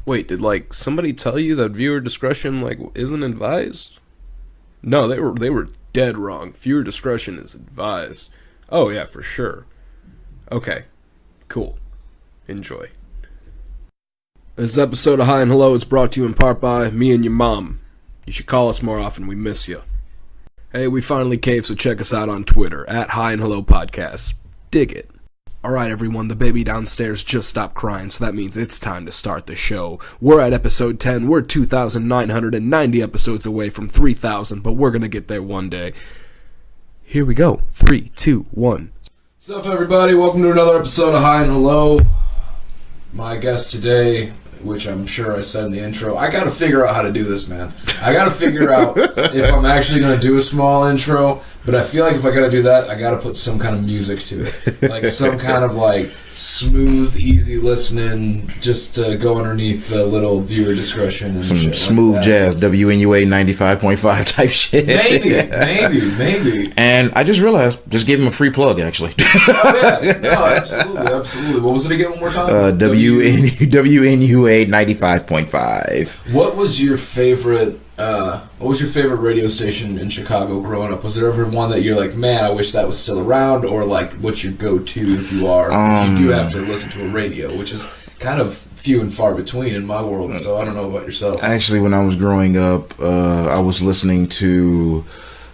Wait, did somebody tell you that viewer discretion isn't advised? No, they were dead wrong. Viewer discretion is advised. Oh yeah, for sure. Okay, cool. Enjoy. This episode of Hi and Hello is brought to you in part by me and your mom. You should call us more often. We miss you. Hey, we finally caved, so check us out on Twitter at Hi and Hello Podcasts. Dig it. Alright everyone, the baby downstairs just stopped crying, so that means it's time to start the show. We're at episode 10, we're 2,990 episodes away from 3,000, but we're gonna get there one day. Here we go. 3, 2, 1. What's up everybody, welcome to another episode of Hi and Hello. My guest today, which I'm sure I said in the intro, I gotta figure out how to do this, man. I gotta figure out if I'm actually gonna do a small intro, but I feel like if I gotta do that, I gotta put some kind of music to it. Like some kind of smooth, easy listening, just to go underneath the little viewer discretion and some shit smooth like jazz, WNUA 95.5 type shit. Maybe. And I just realized, just gave him a free plug, actually. Oh yeah, no, absolutely. What was it again one more time? WNUA 95.5. What was your favorite radio station in Chicago growing up? Was there ever one that you're like, man, I wish that was still around? Or what's your go-to if you do have to listen to a radio, which is kind of few and far between in my world, so I don't know about yourself. Actually, when I was growing up, I was listening to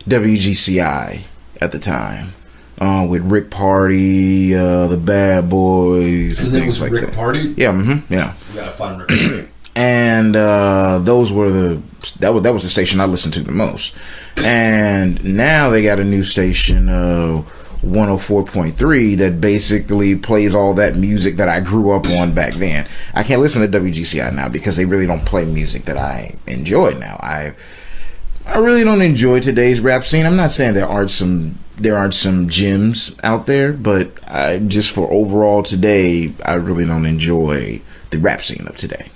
WGCI at the time. With Rick Party, the Bad Boys, his name was like Rick Party? Yeah, yeah. We gotta find Rick Party. And those were that was the station I listened to the most. And now they got a new station, 104.3, that basically plays all that music that I grew up on back then. I can't listen to WGCI now because they really don't play music that I enjoy now. I really don't enjoy today's rap scene. I'm not saying there aren't some gems out there, but just for overall today, I really don't enjoy the rap scene of today.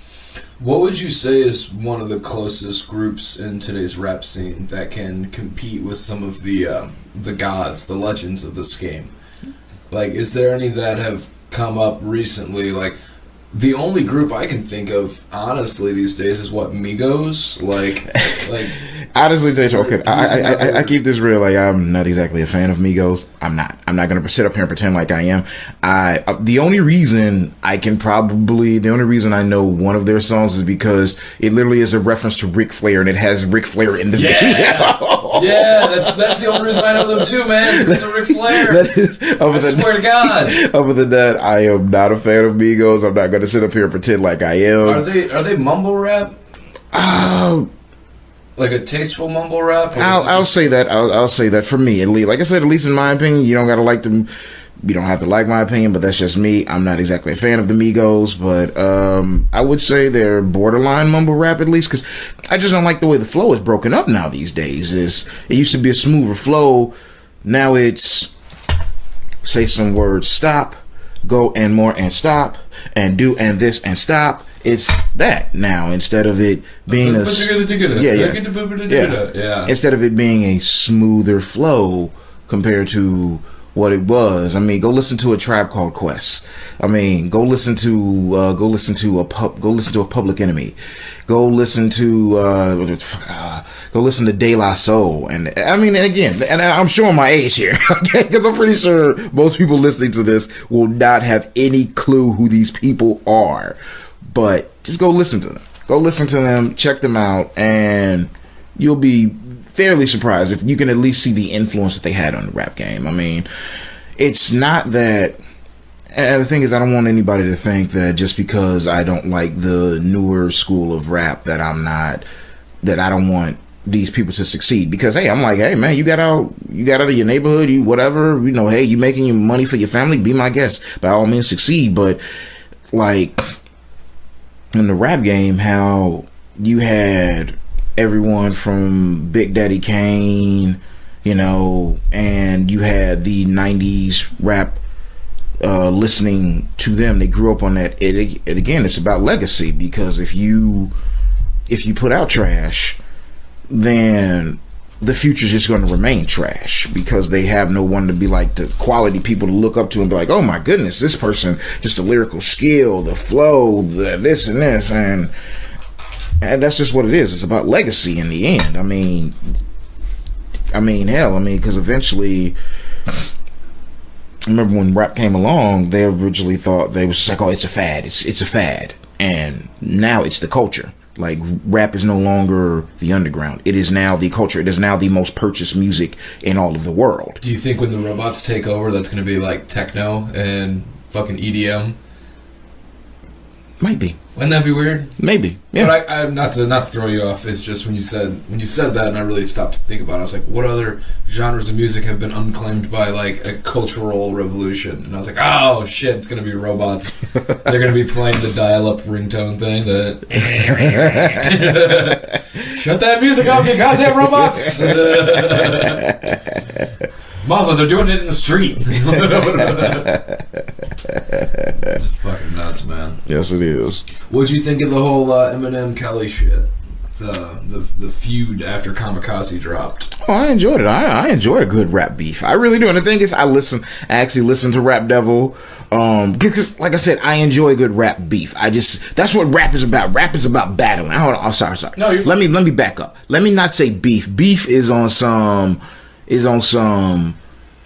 What would you say is one of the closest groups in today's rap scene that can compete with some of the gods, the legends of this game? Is there any that have come up recently? The only group I can think of, honestly, these days is Migos. Honestly, okay, I keep this real. I'm not exactly a fan of Migos. I'm not gonna sit up here and pretend like I am. The only reason I know one of their songs is because it literally is a reference to Ric Flair, and it has Ric Flair in the video. Yeah, that's the only reason I know them too, man. It's Ric Flair. I swear to God. Other than that, I am not a fan of Migos. I'm not gonna sit up here and pretend like I am. Are they mumble rap? Like a tasteful mumble rap? I'll say that. I'll say that for me, at least. Like I said, at least in my opinion, you don't gotta like them. You don't have to like my opinion, but that's just me. I'm not exactly a fan of the Migos, but I would say they're borderline mumble rap, at least, because I just don't like the way the flow is broken up now these days. It used to be a smoother flow. Now it's say some words, stop, go and more and stop, and do and this and stop. It's that now, instead of it being instead of it being a smoother flow compared to what it was. I mean, go listen to A Tribe Called Quest. I mean, go listen to a Public Enemy. Go listen to De La Soul. And I mean, and I'm showing my age here, okay? Because I'm pretty sure most people listening to this will not have any clue who these people are. But just go listen to them. Go listen to them, check them out, and you'll be fairly surprised if you can at least see the influence that they had on the rap game. I mean, it's not that... And the thing is, I don't want anybody to think that just because I don't like the newer school of rap that I don't want these people to succeed. Because, hey, I'm like, hey, man, you got out of your neighborhood, you whatever, hey, you making your money for your family, be my guest. By all means, succeed. But, in the rap game, how you had everyone from Big Daddy Kane, and you had the 90s rap listening to them. They grew up on that. It again, it's about legacy, because if you put out trash, then the future's just going to remain trash because they have no one to be like the quality people to look up to and be like, oh my goodness, this person, just the lyrical skill, the flow, the this and this, and that's just what it is. It's about legacy in the end. I mean, hell, because eventually, I remember when rap came along, they originally thought they was just like, oh, it's a fad, it's a fad, and now it's the culture. Like, rap is no longer the underground. It is now the culture. It is now the most purchased music in all of the world. Do you think when the robots take over, that's going to be like techno and fucking EDM? Might be. Wouldn't that be weird? Maybe. Yeah. But I not to throw you off. It's just when you said that, and I really stopped to think about it. I was like, what other genres of music have been unclaimed by like a cultural revolution? And I was like, oh shit, it's gonna be robots. They're gonna be playing the dial-up ringtone thing. That shut that music off, you goddamn robots! Martha, they're doing it in the street. It's fucking nuts, man. Yes, it is. What'd you think of the whole Eminem Kelly shit? The feud after Kamikaze dropped. Oh, I enjoyed it. I enjoy a good rap beef. I really do. And the thing is, I actually listen to Rap Devil. Because, like I said, I enjoy a good rap beef. That's what rap is about. Rap is about battling. Hold on. I'm sorry. No, let me back up. Let me not say beef. Beef is on some,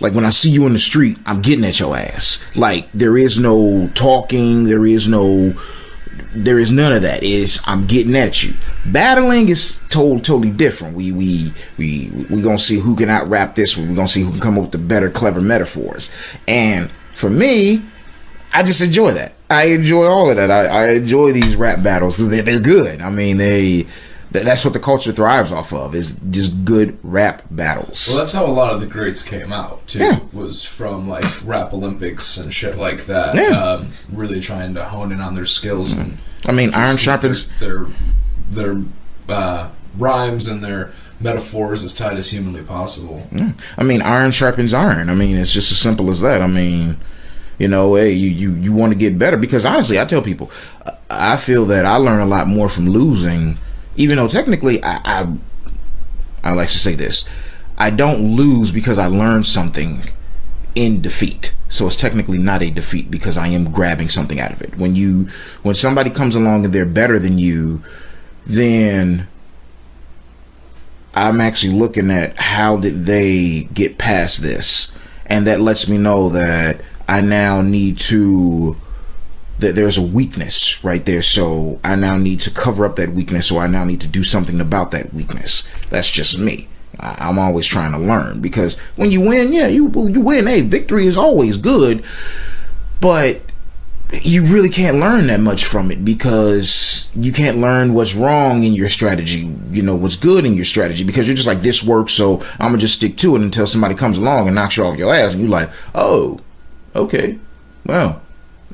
like when I see you in the street, I'm getting at your ass. Like, there is no talking. There is none of that. I'm getting at you. Battling is totally different. We gonna see who can out rap this. We're gonna see who can come up with the better, clever metaphors. And for me, I just enjoy that. I enjoy all of that. I enjoy these rap battles because they're good. I mean, that's what the culture thrives off of, is just good rap battles. Well, that's how a lot of the greats came out, too. Yeah. Was from, like, Rap Olympics and shit like that. Yeah. Really trying to hone in on their skills. And I mean, iron sharpens... Their rhymes and their metaphors as tight as humanly possible. Yeah. I mean, iron sharpens iron. I mean, it's just as simple as that. I mean, hey, you want to get better. Because, honestly, I tell people, I feel that I learn a lot more from losing. Even though technically, I like to say this, I don't lose because I learned something in defeat. So it's technically not a defeat because I am grabbing something out of it. When somebody comes along and they're better than you, then I'm actually looking at how did they get past this, and that lets me know that I now need to. That there's a weakness right there, so I now need to cover up that weakness, so I now need to do something about that weakness. That's just me. I'm always trying to learn, because when you win, you win. Hey, victory is always good, but you really can't learn that much from it, because you can't learn what's wrong in your strategy, what's good in your strategy, because you're just like, this works, so I'm gonna just stick to it until somebody comes along and knocks you off your ass, and you're like, oh, okay, well,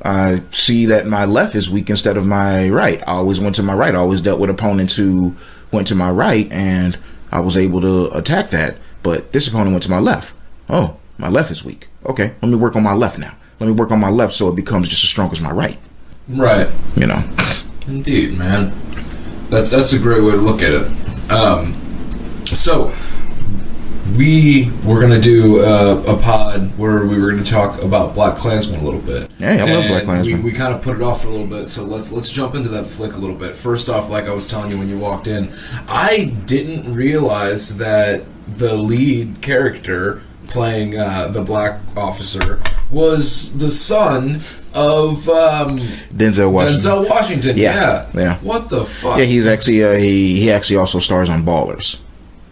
I see that my left is weak instead of my right. I always went to my right. I always dealt with opponents who went to my right, and I was able to attack that. But this opponent went to my left. Oh, my left is weak. Okay, let me work on my left now. Let me work on my left so it becomes just as strong as my right. Right. Indeed, man. That's a great way to look at it. So we were going to do a pod where we were going to talk about Black Klansman a little bit. Yeah, I love Black Klansman. We kind of put it off for a little bit, so let's jump into that flick a little bit. First off, like I was telling you when you walked in, I didn't realize that the lead character playing the black officer was the son of Denzel Washington. Yeah. What the fuck? Yeah, he's actually he actually also stars on Ballers.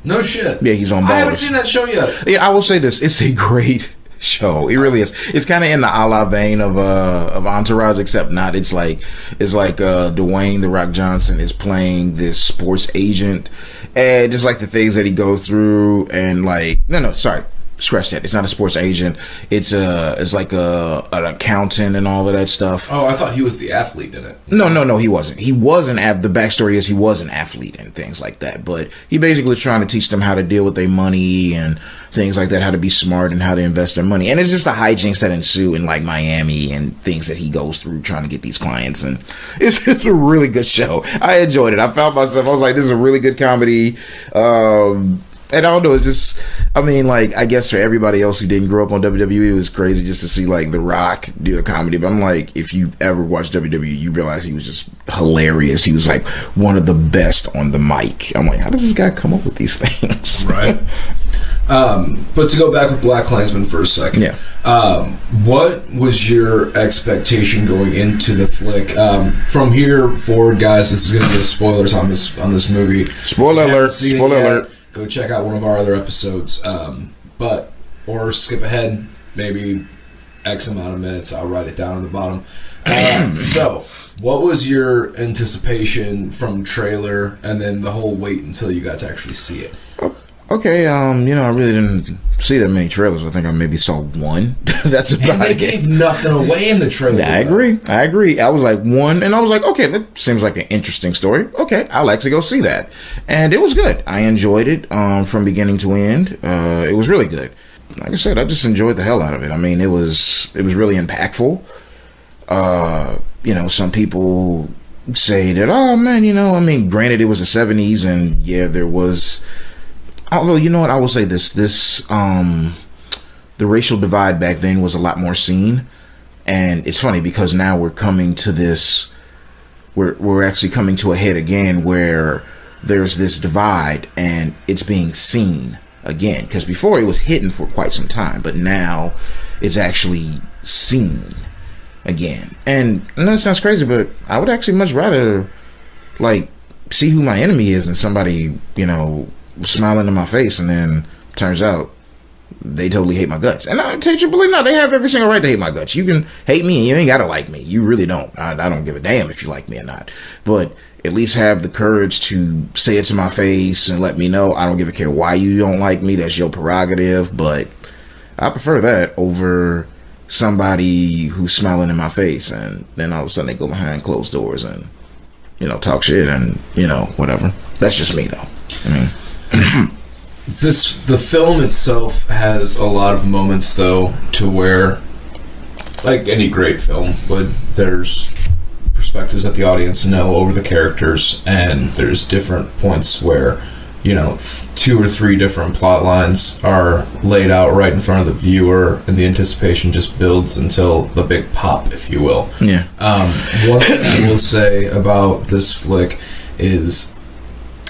No shit. Yeah, he's on Ballers. I haven't seen that show yet. Yeah, I will say this: it's a great show. It really is. It's kind of in the a la vein of Entourage, except not. It's like Dwayne The Rock Johnson is playing this sports agent, and just like the things that he goes through, and like sorry. Scratch that. It's not a sports agent. It's like an accountant and all of that stuff. Oh, I thought he was the athlete in it. No, he wasn't. He wasn't. The backstory is he was an athlete and things like that. But he basically was trying to teach them how to deal with their money and things like that, how to be smart and how to invest their money. And it's just the hijinks that ensue in like Miami and things that he goes through trying to get these clients. And it's a really good show. I enjoyed it. I found myself. I was like, this is a really good comedy. And I don't know, it's just, I mean, like, I guess for everybody else who didn't grow up on WWE, it was crazy just to see, like, The Rock do a comedy. But I'm like, if you've ever watched WWE, you realize he was just hilarious. He was, like, one of the best on the mic. I'm like, how does this guy come up with these things? Right. But to go back with Black Klansman for a second, what was your expectation going into the flick? From here forward, guys, this is going to be spoilers on this movie. Spoiler alert! Spoiler alert! Go check out one of our other episodes, or skip ahead maybe X amount of minutes. I'll write it down on the bottom. So, what was your anticipation from trailer, and then the whole wait until you got to actually see it? Okay, I really didn't see that many trailers. I think I maybe saw one. That's about it. And they gave nothing away in the trailer. I agree. I was like one, and I was like, okay, that seems like an interesting story. Okay, I'll actually go see that. And it was good. I enjoyed it from beginning to end. It was really good. Like I said, I just enjoyed the hell out of it. I mean, it was really impactful. Some people say that, oh man, granted it was the 70s, and yeah, there was. Although, you know what, I will say this, the racial divide back then was a lot more seen. And it's funny because now we're coming to this, we're actually coming to a head again where there's this divide and it's being seen again. Because before it was hidden for quite some time, but now it's actually seen again. And that sounds crazy, but I would actually much rather, like, see who my enemy is than somebody, smiling in my face, and then turns out they totally hate my guts. And I tell you truthfully, no, they have every single right to hate my guts. You can hate me and you ain't gotta like me. You really don't. I don't give a damn if you like me or not. But at least have the courage to say it to my face and let me know. I don't give a care why you don't like me. That's your prerogative. But I prefer that over somebody who's smiling in my face and then all of a sudden they go behind closed doors and talk shit and whatever. That's just me though. I mean, the film itself has a lot of moments though to where, like any great film, but there's perspectives that the audience know over the characters, and there's different points where 2 or 3 different plot lines are laid out right in front of the viewer, and the anticipation just builds until the big pop, if you will. Yeah. One thing I will say about this flick is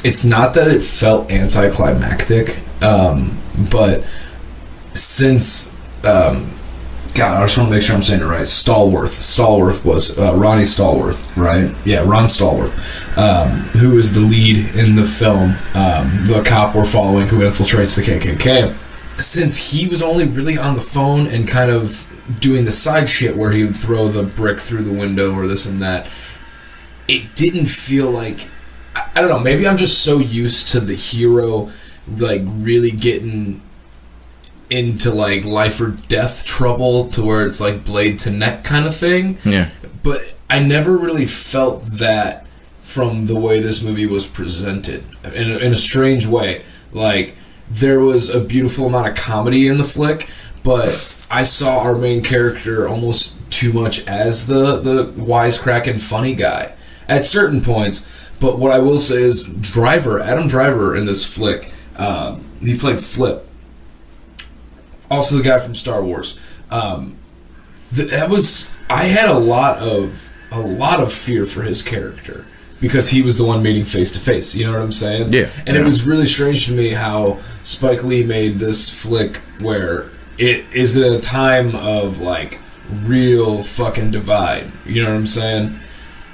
it's not that it felt anticlimactic, but since I just want to make sure I'm saying it right. Stallworth was Ronnie Stallworth, right? Yeah, Ron Stallworth, who is the lead in the film, the cop we're following who infiltrates the KKK. Since he was only really on the phone and kind of doing the side shit where he would throw the brick through the window or this and that, it didn't feel like, I don't know, maybe I'm just so used to the hero like really getting into like life or death trouble to where it's like blade to neck kind of thing. Yeah. But I never really felt that from the way this movie was presented in a strange way. Like, there was a beautiful amount of comedy in the flick, but I saw our main character almost too much as the wisecracking funny guy at certain points. But what I will say is Adam Driver in this flick, he played Flip. Also the guy from Star Wars. I had a lot of fear for his character because he was the one meeting face to face. You know what I'm saying? Yeah. And it was really strange to me how Spike Lee made this flick where it is at a time of like real fucking divide. You know what I'm saying?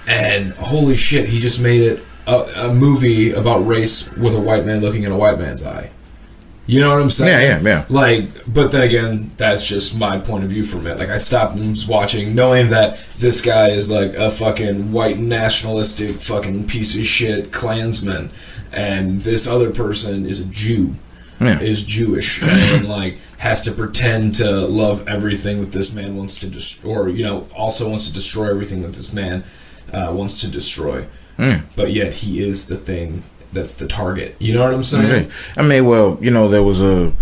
And holy shit, he just made it a movie about race with a white man looking in a white man's eye. You know what I'm saying? Yeah. Like, but then again, that's just my point of view from it. Like, I stopped and was watching, knowing that this guy is like a fucking white nationalistic fucking piece of shit Klansman, and this other person is a Jew, is Jewish, and like has to pretend to love everything that this man wants to destroy, or also wants to destroy everything that this man wants to destroy. But yet he is the thing that's the target. You know what I'm saying? Okay. I mean, well, there was a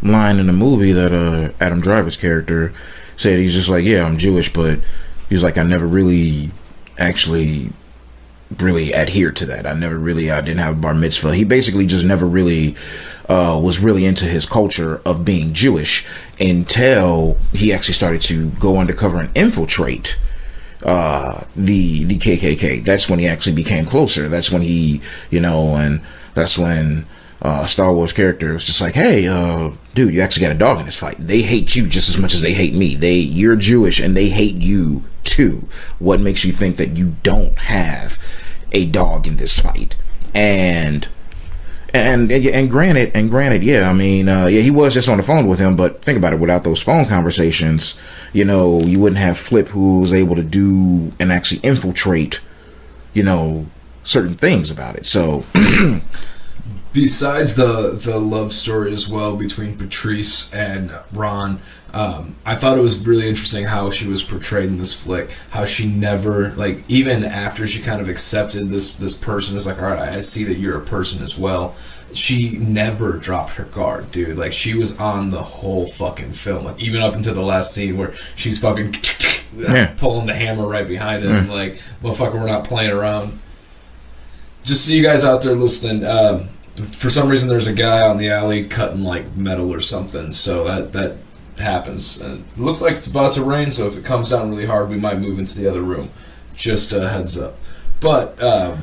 line in the movie that Adam Driver's character said. He's just like, yeah, I'm Jewish, but he was like, I never really actually really adhered to that. I didn't have a bar mitzvah. He basically just never really was really into his culture of being Jewish until he actually started to go undercover and infiltrate the KKK. That's when he actually became closer. That's when he, and that's when Star Wars character was just like, hey, dude, you actually got a dog in this fight. They hate you just as much as they hate me. You're Jewish and they hate you too. What makes you think that you don't have a dog in this fight? And granted, yeah, I mean, he was just on the phone with him, but think about it, without those phone conversations, you wouldn't have Flip, who was able to do and actually infiltrate, certain things about it. So besides the love story as well between Patrice and Ron, I thought it was really interesting how she was portrayed in this flick. How she never, like, even after she kind of accepted this person as like, all right, I see that you're a person as well. She never dropped her guard, dude. Like, she was on the whole fucking film, like even up until the last scene where she's fucking pulling the hammer right behind him. And like, motherfucker, we're not playing around. Just so you guys out there listening, for some reason there's a guy on the alley cutting like metal or something, so that happens. And it looks like it's about to rain, so if it comes down really hard, we might move into the other room. Just a heads up. But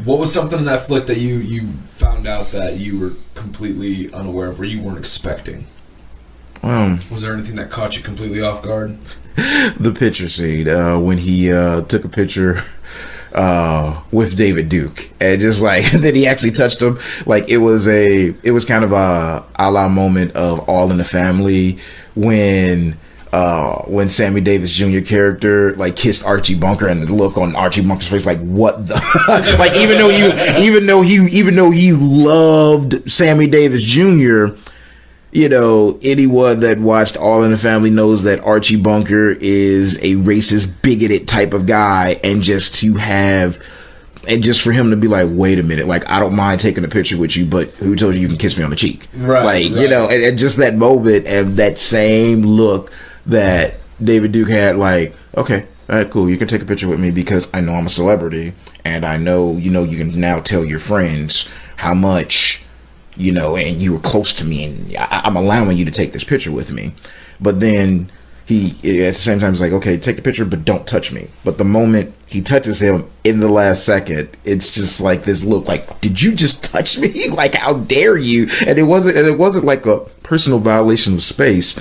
what was something in that flick that you found out that you were completely unaware of, or you weren't expecting? Was there anything that caught you completely off guard? The picture scene, when he took a picture with David Duke, and just like that he actually touched him. Like it was kind of a la moment of All in the Family when Sammy Davis Jr. character like kissed Archie Bunker, and the look on Archie Bunker's face, like what the like even though he loved Sammy Davis Jr., anyone that watched All in the Family knows that Archie Bunker is a racist, bigoted type of guy, and just for him to be like, wait a minute, like I don't mind taking a picture with you, but who told you can kiss me on the cheek? Right. Like, right. And just that moment and that same look that David Duke had, like, okay, all right, cool, you can take a picture with me because I know I'm a celebrity, and I know, you can now tell your friends how much, and you were close to me, and I'm allowing you to take this picture with me. But then he, at the same time, is like, okay, take the picture, but don't touch me. But the moment he touches him in the last second, it's just like this look, like, did you just touch me? Like, how dare you? And it wasn't like a personal violation of space.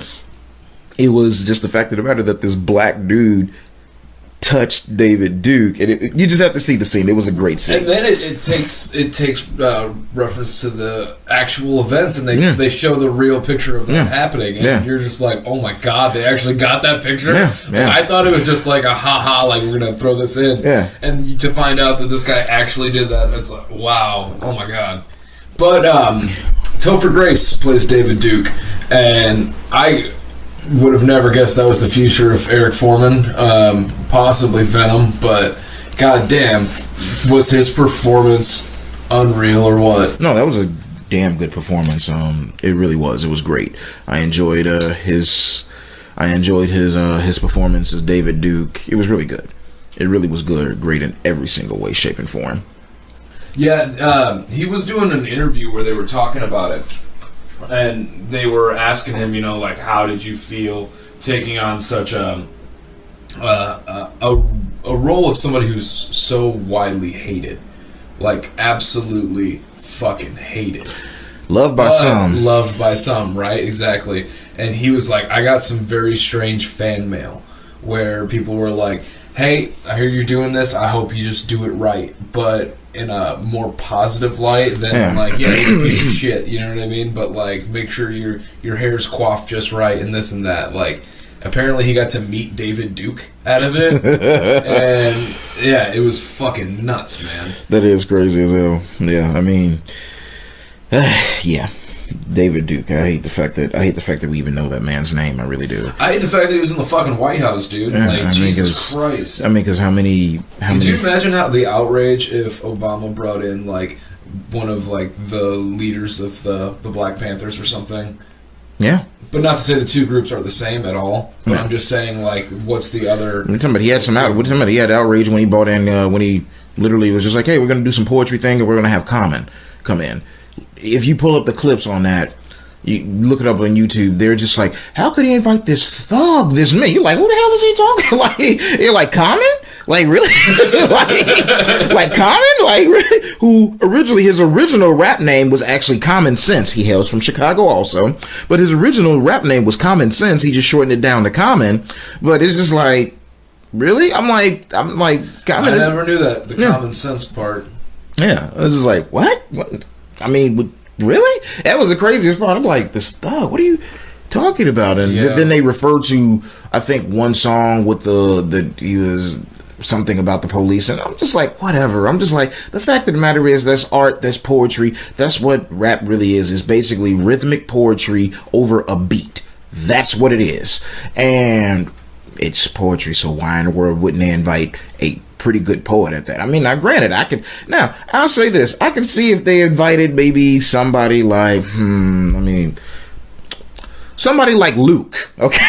It was just the fact of the matter that this black dude touched David Duke, and you just have to see the scene. It was a great scene. And then it takes reference to the actual events, and they show the real picture of that happening, and you're just like, oh my god, they actually got that picture. I thought it was just like a haha, like we're gonna throw this in, and to find out that this guy actually did that, it's like, wow, oh my god. But Topher Grace plays David Duke, and I would have never guessed that was the future of Eric Foreman, possibly Venom, but goddamn, was his performance unreal or what? No, that was a damn good performance. It really was. It was great. I enjoyed his performance as David Duke. It was really good. It really was good, great in every single way, shape, and form. Yeah, he was doing an interview where they were talking about it. And they were asking him, like, how did you feel taking on such a role of somebody who's so widely hated, like absolutely fucking hated, loved by some, right? Exactly. And he was like, I got some very strange fan mail where people were like, hey, I hear you're doing this, I hope you just do it right, but in a more positive light than like, yeah, he's a piece of shit, you know what I mean? But like, make sure your hair's coiffed just right and this and that. Like, apparently he got to meet David Duke out of it, and yeah, it was fucking nuts, man. That is crazy as hell. Yeah, I mean, yeah. David Duke. I hate the fact that we even know that man's name. I really do. I hate the fact that he was in the fucking White House, dude. Like, Jesus Christ. I mean, because how many? Could you imagine how the outrage if Obama brought in like one of like the leaders of the Black Panthers or something? Yeah. But not to say the two groups are the same at all. But I'm just saying, like, what's the other? He had outrage when he brought in when he Literally, it was just like, hey, we're gonna do some poetry thing, and we're gonna have Common come in. If you pull up the clips on that, you look it up on YouTube, they're just like, how could he invite this thug, this man? You're like, who the hell is he talking? Like, you're like, Common? Like, really? like Common? Like, really? Who originally, his original rap name was actually Common Sense. He hails from Chicago also, but his original rap name was Common Sense. He just shortened it down to Common. But it's just like, really? I'm like, Common. I never knew that, the Common Sense part. Yeah, I was just like, what? I mean, really? That was the craziest part. I'm like, this thug, what are you talking about? And then they refer to, I think, one song with he was something about the police, and I'm just like, whatever. I'm just like, the fact of the matter is, that's art, that's poetry, that's what rap really is basically rhythmic poetry over a beat. That's what it is. And it's poetry, so why in the world wouldn't they invite a pretty good poet at that? I mean, now granted, I'll say this, I can see if they invited maybe somebody like, somebody like Luke, okay?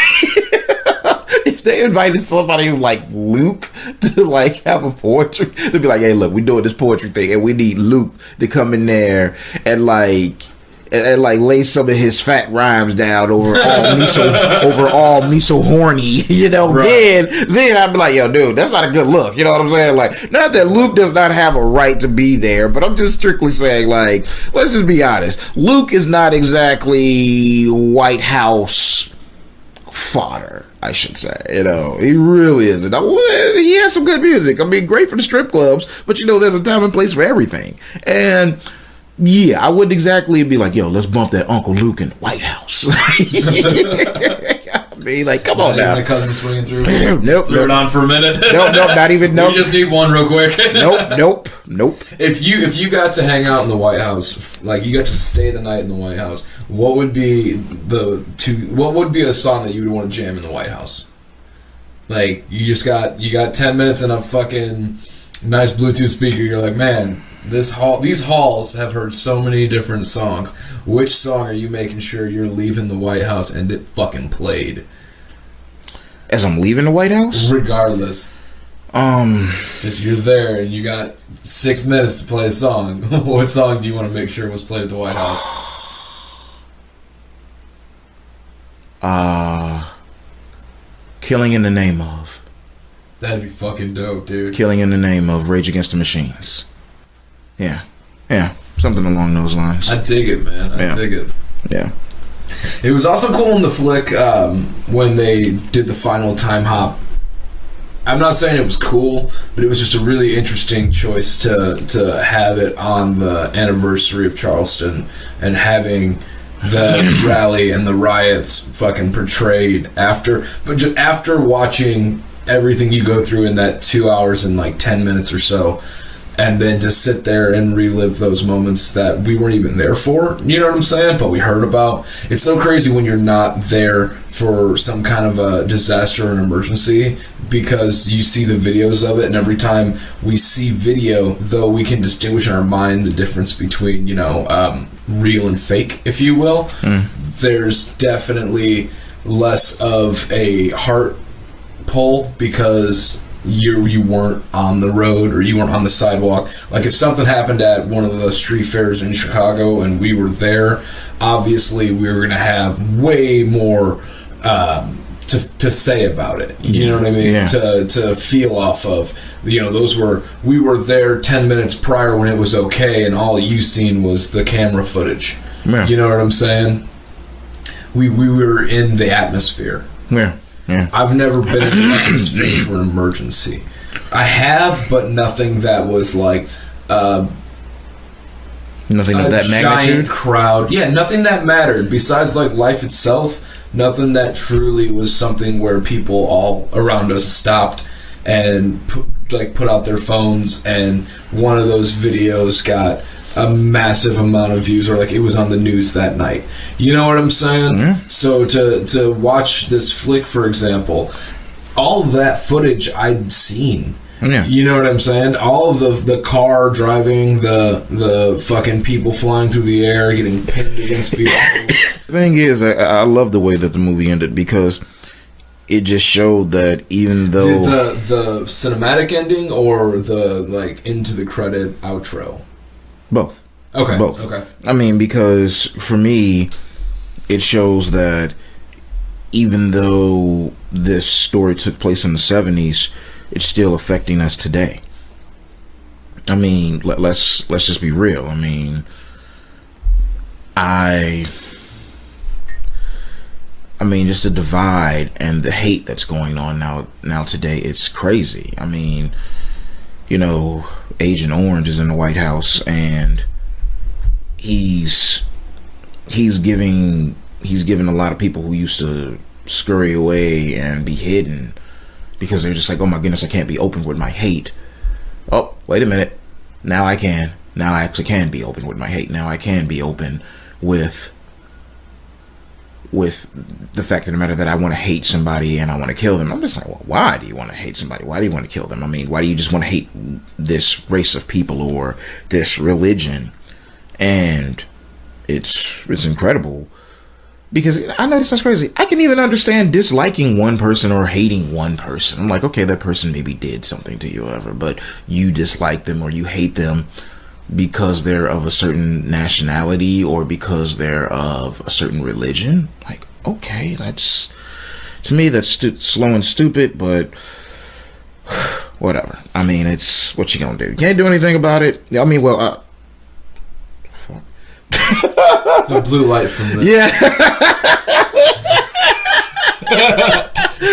If they invited somebody like Luke to like have a poetry, they'd be like, hey, look, we're doing this poetry thing, and we need Luke to come in there and lay some of his fat rhymes down over all me so horny, you know. Right. Then I'd be like, yo, dude, that's not a good look, you know what I'm saying? Like, not that Luke does not have a right to be there, but I'm just strictly saying, like, let's just be honest, Luke is not exactly White House fodder, I should say. You know, he really isn't. He has some good music. I mean, great for the strip clubs, but you know, there's a time and place for everything. And yeah, I wouldn't exactly be like, yo, let's bump that Uncle Luke in the White House. I mean, like, come on now. My cousin swinging through. Nope. Throw it on for a minute. Nope, not even. Nope. We just need one real quick. Nope. If you got to hang out in the White House, like you got to stay the night in the White House, what would be a song that you would want to jam in the White House? Like you got 10 minutes and a fucking nice Bluetooth speaker. You're like, man, these halls have heard so many different songs. Which song are you making sure you're leaving the White House and it fucking played? As I'm leaving the White House? Regardless. Just you're there and you got 6 minutes to play a song. What song do you want to make sure was played at the White House? Killing in the Name of. That'd be fucking dope, dude. Killing in the Name of Rage Against the Machines. Yeah. Something along those lines. I dig it, man. I dig it. Yeah. It was also cool in the flick when they did the final time hop. I'm not saying it was cool, but it was just a really interesting choice to have it on the anniversary of Charleston and having the rally and the riots fucking portrayed after watching everything you go through in that 2 hours and like 10 minutes or so, and then to sit there and relive those moments that we weren't even there for, you know what I'm saying, but we heard about. It's so crazy when you're not there for some kind of a disaster or an emergency, because you see the videos of it, and every time we see video, though we can distinguish in our mind the difference between, you know, real and fake, if you will, there's definitely less of a heart pull because you weren't on the road or you weren't on the sidewalk. Like if something happened at one of the street fairs in Chicago and we were there, obviously we were going to have way more to say about it. You know what I mean? Yeah. To feel off of. You know, we were there 10 minutes prior when it was okay, and all you seen was the camera footage. Yeah. You know what I'm saying? We were in the atmosphere. Yeah. Yeah. I've never been in the atmosphere for an emergency. I have, but nothing that was like nothing of that giant magnitude. Crowd. Yeah, nothing that mattered besides like life itself. Nothing that truly was something where people all around us stopped and put out their phones, and one of those videos got a massive amount of views, or like it was on the news that night. You know what I'm saying? Mm-hmm. So to watch this flick, for example, all of that footage I'd seen. Yeah. You know what I'm saying? All of the car driving, the fucking people flying through the air, getting pinned against vehicles. The thing is, I love the way that the movie ended, because it just showed that even though the cinematic ending or the like into the credit outro, both. Okay, Both. Okay. I mean, because for me, it shows that even though this story took place in the 70s, it's still affecting us today. I mean, let's just be real. I mean, I mean, just the divide and the hate that's going on now today, it's crazy. I mean, you know, Agent Orange is in the White House, and he's giving a lot of people who used to scurry away and be hidden because they're just like, oh my goodness, I can't be open with my hate. Oh, wait a minute. Now I can. Now I actually can be open with my hate. Now I can be open with the fact of the matter that I want to hate somebody and I want to kill them. I'm just like, well, why do you want to hate somebody? Why do you want to kill them? I mean, why do you just want to hate this race of people or this religion? And it's incredible. Because I know this sounds crazy. I can even understand disliking one person or hating one person. I'm like, okay, that person maybe did something to you or whatever, but you dislike them or you hate them because they're of a certain nationality or because they're of a certain religion. Like, okay, to me, that's slow and stupid, but whatever. I mean, it's what you gonna do. You can't do anything about it. I mean, well, the blue light from the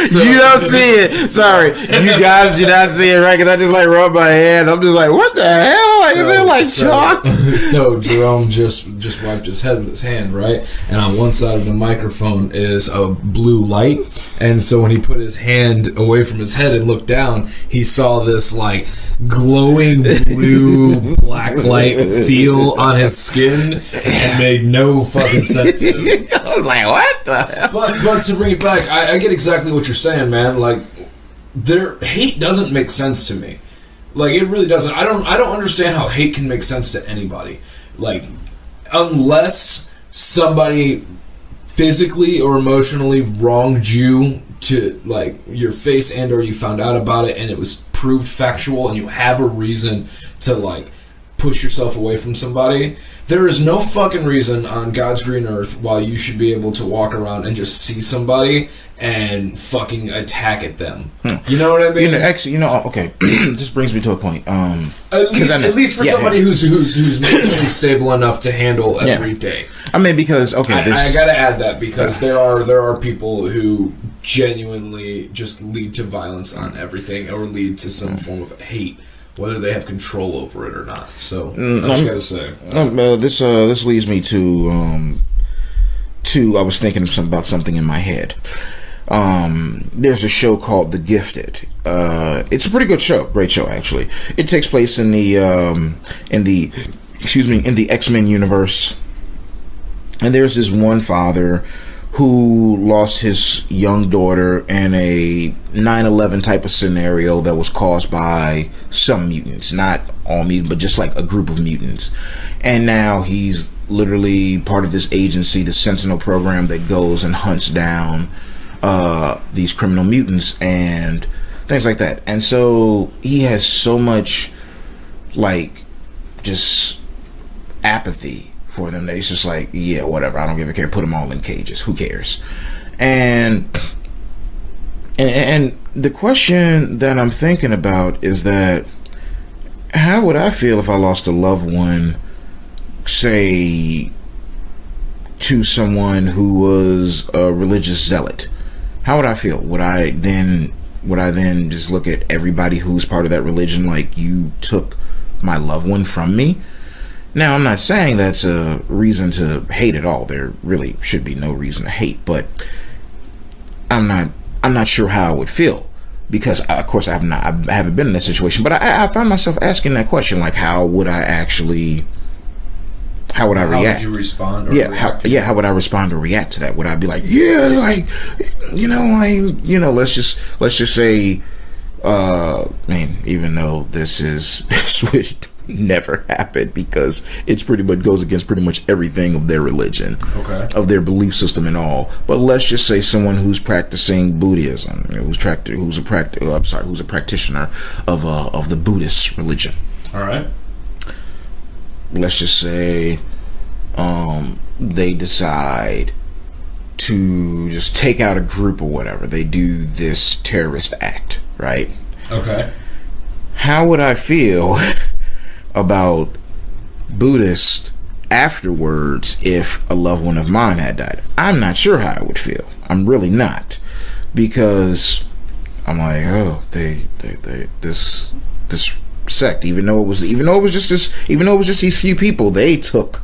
So, you don't see it. Sorry, you guys do not see it, right? Because I just like rub my hand. I'm just like, what the hell? Like, is there like chalk? So Jerome just wiped his head with his hand, right? And on one side of the microphone is a blue light. And so when he put his hand away from his head and looked down, he saw this like glowing blue black light feel on his skin and made no fucking sense to him. I was like, what the hell? But to bring it back, I get exactly what you're saying, man. Like, their hate doesn't make sense to me. Like, it really doesn't. I don't understand how hate can make sense to anybody. Like, unless somebody physically or emotionally wronged you to like your face, and or you found out about it and it was proved factual and you have a reason to like push yourself away from somebody, there is no fucking reason on God's green earth why you should be able to walk around and just see somebody and fucking attack at them. You know what I mean? Actually, okay. This brings me to a point. At least for somebody who's mentally stable enough to handle every day. I mean, because I gotta add that because there are people who genuinely just lead to violence on everything or lead to some form of hate, whether they have control over it or not. So I just gotta say, this leads me to I was thinking about something in my head. There's a show called The Gifted. It's a pretty good show, great show actually. It takes place in the X-Men universe, and there's this one father who lost his young daughter in a 9/11 type of scenario that was caused by some mutants, not all mutants, but just like a group of mutants. And now he's literally part of this agency, the Sentinel program, that goes and hunts down these criminal mutants and things like that. And so he has so much like just apathy for them that he's just like, yeah, whatever, I don't give a care, put them all in cages, who cares? And the question that I'm thinking about is that how would I feel if I lost a loved one, say, to someone who was a religious zealot? How would I feel? Would I then just look at everybody who's part of that religion like, you took my loved one from me? Now, I'm not saying that's a reason to hate at all. There really should be no reason to hate, but I'm not sure how I would feel, because of course I haven't been in that situation, but I found myself asking that question, like, how would I react? How would you respond? How would I respond or react to that? Would I be like, yeah, like, let's just say, man, even though this is never happened because it's pretty much goes against pretty much everything of their religion, of their belief system and all. But let's just say someone who's practicing Buddhism, who's a practitioner of the Buddhist religion. All right. Let's just say they decide to just take out a group or whatever. They do this terrorist act, right? Okay. How would I feel about Buddhists afterwards if a loved one of mine had died? I'm not sure how I would feel. I'm really not, because I'm like, oh, this sect, even though it was just these few people, they took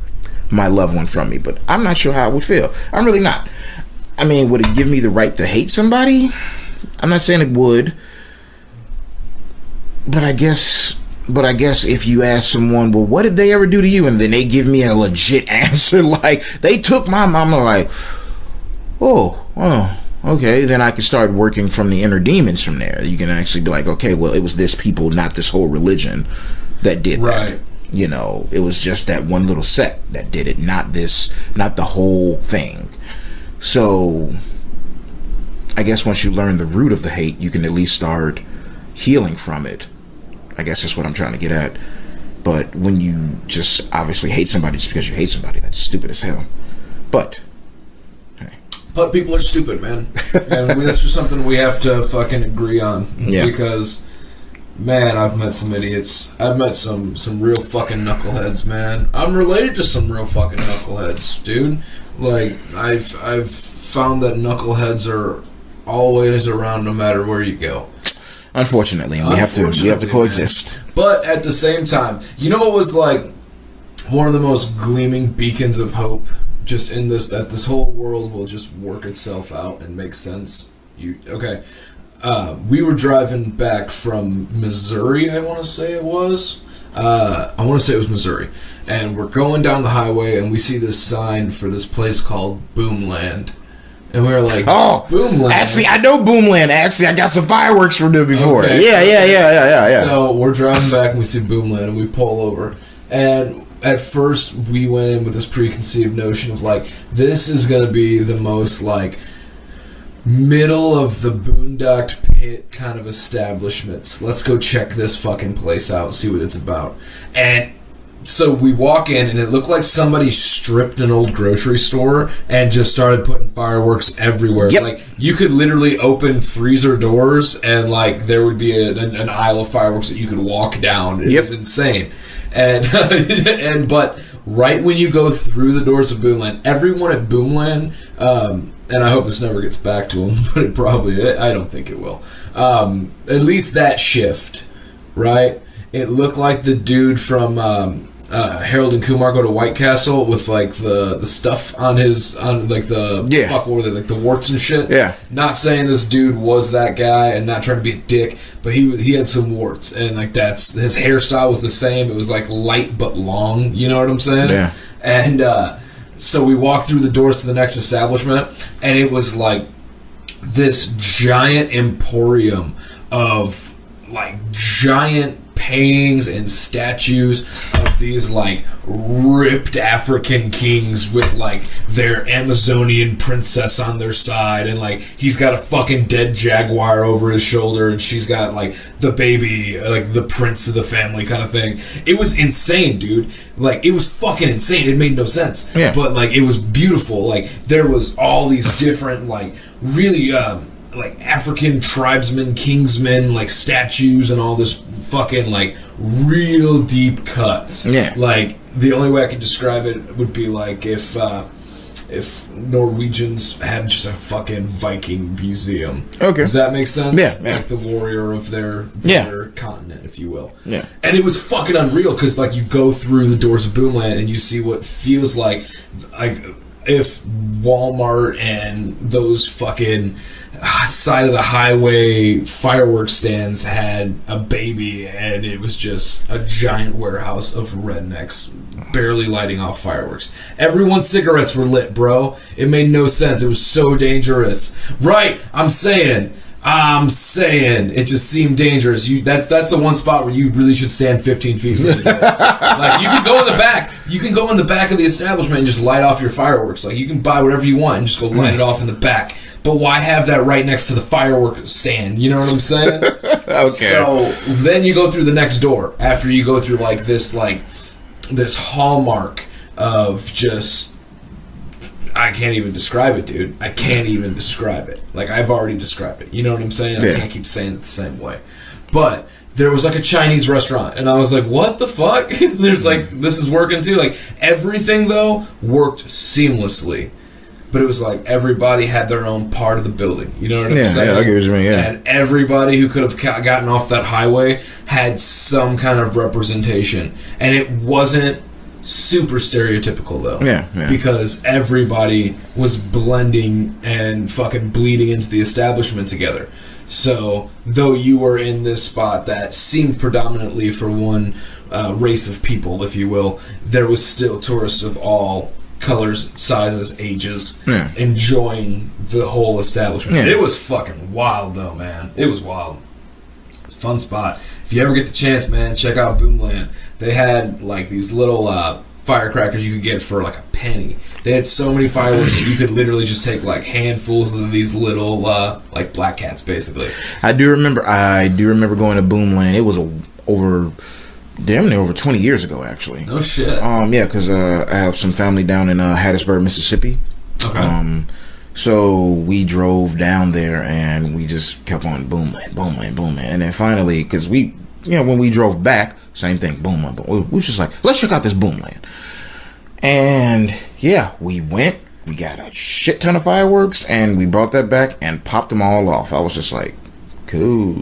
my loved one from me. But I'm not sure how I would feel. I'm really not. I mean, would it give me the right to hate somebody? I'm not saying it would, but I guess if you ask someone, well, what did they ever do to you, and then they give me a legit answer like they took my mom, I'm like, oh, okay, then I can start working from the inner demons from there. You can actually be like, okay, well, it was this people, not this whole religion that did that. It was just that one little sect that did it, not the whole thing. So I guess once you learn the root of the hate, you can at least start healing from it. I guess that's what I'm trying to get at. But when you just obviously hate somebody just because you hate somebody, that's stupid as hell. But people are stupid, man. And that's just something we have to fucking agree on. Yeah. Because, man, I've met some idiots. I've met some real fucking knuckleheads, man. I'm related to some real fucking knuckleheads, dude. Like, I've found that knuckleheads are always around no matter where you go. Unfortunately, we have to coexist. Man. But at the same time, you know what was like one of the most gleaming beacons of hope, just in this, that this whole world will just work itself out and make sense. We were driving back from Missouri, I want to say it was. Missouri, and we're going down the highway, and we see this sign for this place called Boomland. And we were like, oh, Boomland. Actually, I know Boomland. Actually, I got some fireworks from there before. Okay. Yeah. So we're driving back and we see Boomland and we pull over. And at first we went in with this preconceived notion of like, this is going to be the most like middle of the boondocked pit kind of establishments. Let's go check this fucking place out, see what it's about. And so we walk in, and it looked like somebody stripped an old grocery store and just started putting fireworks everywhere. Yep. Like, you could literally open freezer doors, and like there would be an aisle of fireworks that you could walk down. It was insane. And but right when you go through the doors of Boomland, everyone at Boomland, and I hope this never gets back to them, but I don't think it will. At least that shift, right? It looked like the dude from Harold and Kumar Go to White Castle with like the stuff on like the fuck, what were they, like the warts and shit. Yeah. Not saying this dude was that guy and not trying to be a dick, but he had some warts, and like that's his hairstyle was the same. It was like light but long. You know what I'm saying? Yeah. And so we walked through the doors to the next establishment, and it was like this giant emporium of like giant paintings and statues of these like ripped African kings with like their Amazonian princess on their side, and like he's got a fucking dead jaguar over his shoulder, and she's got like the baby, like the prince of the family kind of thing. It was insane, dude. Like, it was fucking insane. It made no sense. Yeah. But like it was beautiful. Like, there was all these different like really like African tribesmen, kingsmen, like statues and all this fucking like real deep cuts. Yeah. Like, the only way I could describe it would be like if Norwegians had just a fucking Viking museum. Okay. Does that make sense? Yeah. Like the warrior of their continent, if you will. Yeah. And it was fucking unreal, because like you go through the doors of Boomland and you see what feels like if Walmart and those fucking side of the highway fireworks stands had a baby, and it was just a giant warehouse of rednecks barely lighting off fireworks. Everyone's cigarettes were lit, bro. It made no sense. It was so dangerous. Right, I'm saying I'm saying it just seemed dangerous. That's the one spot where you really should stand 15 feet from the door. Like, you can go in the back. You can go in the back of the establishment and just light off your fireworks. Like, you can buy whatever you want and just go light it off in the back. But why have that right next to the firework stand? You know what I'm saying? Okay. So then you go through the next door after you go through this hallmark of just. I can't even describe it, dude. I can't even describe it. Like, I've already described it. You know what I'm saying? Yeah. I can't keep saying it the same way. But there was like a Chinese restaurant, and I was like, what the fuck? There's like, this is working too. Like, everything, though, worked seamlessly. But it was like everybody had their own part of the building. You know what I'm saying? Yeah, I get what you mean, yeah. And everybody who could have gotten off that highway had some kind of representation. And it wasn't super stereotypical, though. Yeah. Because everybody was blending and fucking bleeding into the establishment together. So, though you were in this spot that seemed predominantly for one race of people, if you will, there was still tourists of all colors, sizes, ages, enjoying the whole establishment. Yeah. It was fucking wild, though, man. It was wild. Fun spot. If you ever get the chance, man, check out Boomland. They had like these little firecrackers you could get for like a penny. They had so many fireworks that you could literally just take like handfuls of these little like black cats, basically. I do remember going to Boomland. It was damn near over 20 years ago, actually. No shit. Yeah, because I have some family down in Hattiesburg, Mississippi. Okay. So we drove down there and we just kept on Boomland. And then finally, because when we drove back, same thing, Boomland. We was just like, let's check out this Boomland. And yeah, we went, we got a shit ton of fireworks and we brought that back and popped them all off. I was just like, cool.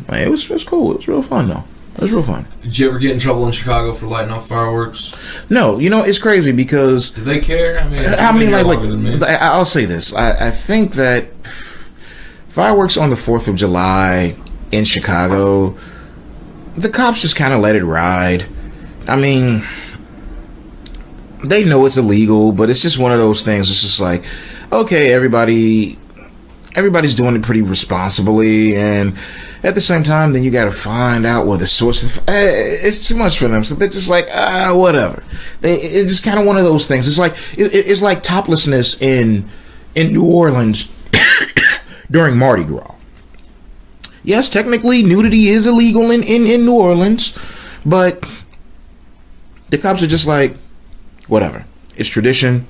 Man, it was cool. It was real fun, though. It was real fun. Did you ever get in trouble in Chicago for lighting off fireworks? No, it's crazy because... Do they care? I'll say this. I think that fireworks on the 4th of July in Chicago, the cops just kind of let it ride. I mean, they know it's illegal, but it's just one of those things. It's just like, okay, everybody's doing it pretty responsibly, and at the same time, then you got to find out where the source of it's too much for them, so they're just like, whatever. It's just kind of one of those things. It's like it's like toplessness in New Orleans during Mardi Gras. Yes, technically nudity is illegal in New Orleans, but the cops are just like, whatever. It's tradition.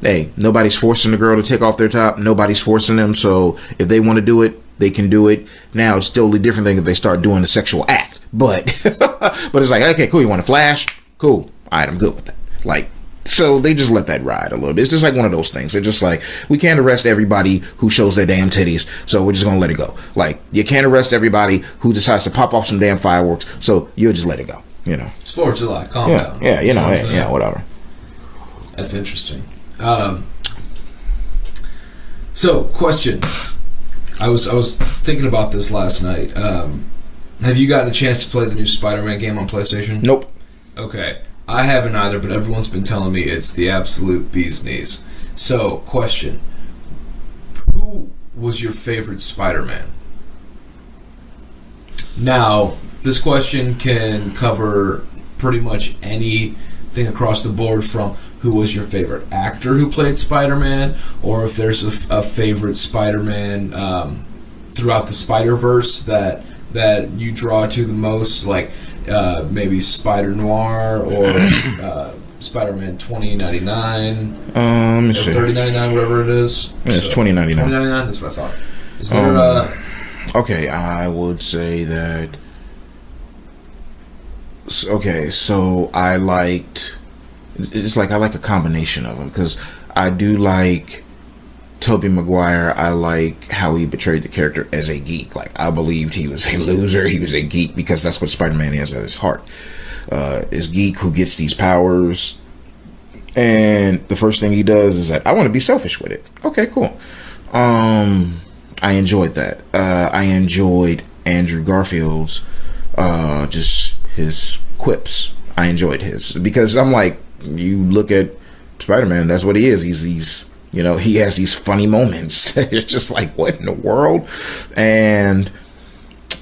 Hey, nobody's forcing the girl to take off their top. Nobody's forcing them. So if they want to do it, they can do it. Now it's totally different thing if they start doing the sexual act. But it's like, okay, cool. You want to flash? Cool. All right, I'm good with that. Like, so they just let that ride a little bit. It's just like one of those things. They're just like, we can't arrest everybody who shows their damn titties, so we're just gonna let it go. Like, you can't arrest everybody who decides to pop off some damn fireworks, so you'll just let it go. It's 4th of July. Calm down. Yeah, whatever. That's interesting. So, question. I was thinking about this last night. Have you gotten a chance to play the new Spider-Man game on PlayStation? Nope. Okay. I haven't either, but everyone's been telling me it's the absolute bee's knees. So, question. Who was your favorite Spider-Man? Now, this question can cover pretty much anything across the board, from who was your favorite actor who played Spider-Man, or if there's a favorite Spider-Man throughout the Spider-Verse that you draw to the most, like maybe Spider-Noir or Spider-Man 2099 let me or see. 3099, whatever it is. Yeah, it's 2099. 2099, that's what I thought. Is there okay, I would say that... Okay, so I liked... It's like I like a combination of them, because I do like Tobey Maguire. I like how he portrayed the character as a geek. Like, I believed he was a loser. He was a geek, because that's what Spider-Man is at his heart. Is geek who gets these powers, and the first thing he does is that, I want to be selfish with it. Okay, cool. I enjoyed that. I enjoyed Andrew Garfield's just his quips. I enjoyed his, because I'm like, you look at Spider-Man, that's what he is. He's You know, he has these funny moments. It's just like, what in the world? And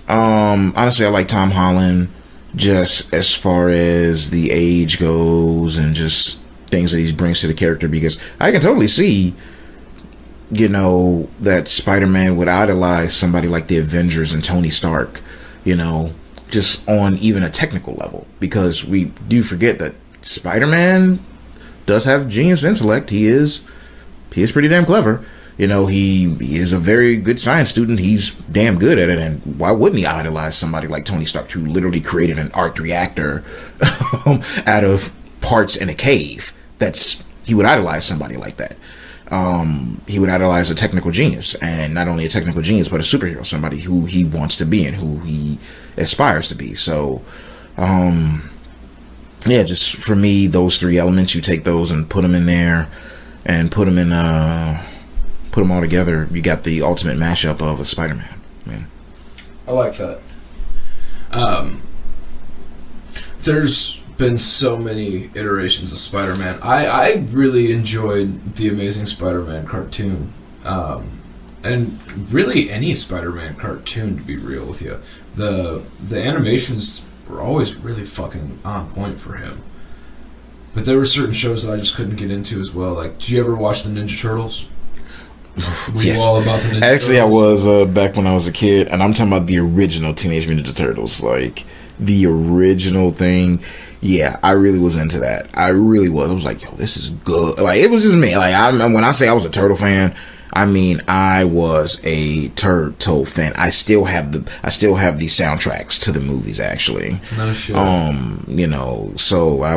honestly, I like Tom Holland just as far as the age goes and just things that he brings to the character, because I can totally see, you know, that Spider-Man would idolize somebody like the Avengers and Tony Stark, you know, just on even a technical level, because we do forget that Spider-Man does have genius intellect. He is pretty damn clever. You know, he is a very good science student. He's damn good at it. And why wouldn't he idolize somebody like Tony Stark, who literally created an arc reactor out of parts in a cave? He would idolize somebody like that. He would idolize a technical genius, and not only a technical genius, but a superhero, somebody who he wants to be and who he aspires to be. So, yeah, just for me, those three elements, you take those and put them in there and put them all together, you got the ultimate mashup of a Spider-Man. Man. I like that. There's been so many iterations of Spider-Man. I really enjoyed the Amazing Spider-Man cartoon. And really any Spider-Man cartoon, to be real with you. The animations were always really fucking on point for him. But there were certain shows that I just couldn't get into as well. Like, did you ever watch the Ninja Turtles? Were you all about the Ninja Turtles? Actually, I was back when I was a kid, and I'm talking about the original Teenage Mutant Ninja Turtles, like the original thing. Yeah, I really was into that. I really was. I was like, yo, this is good. Like, it was just me. Like, when I say I was a Turtle fan, I mean I was a Turtle fan. I still have the soundtracks to the movies, actually. No shit. You know, so I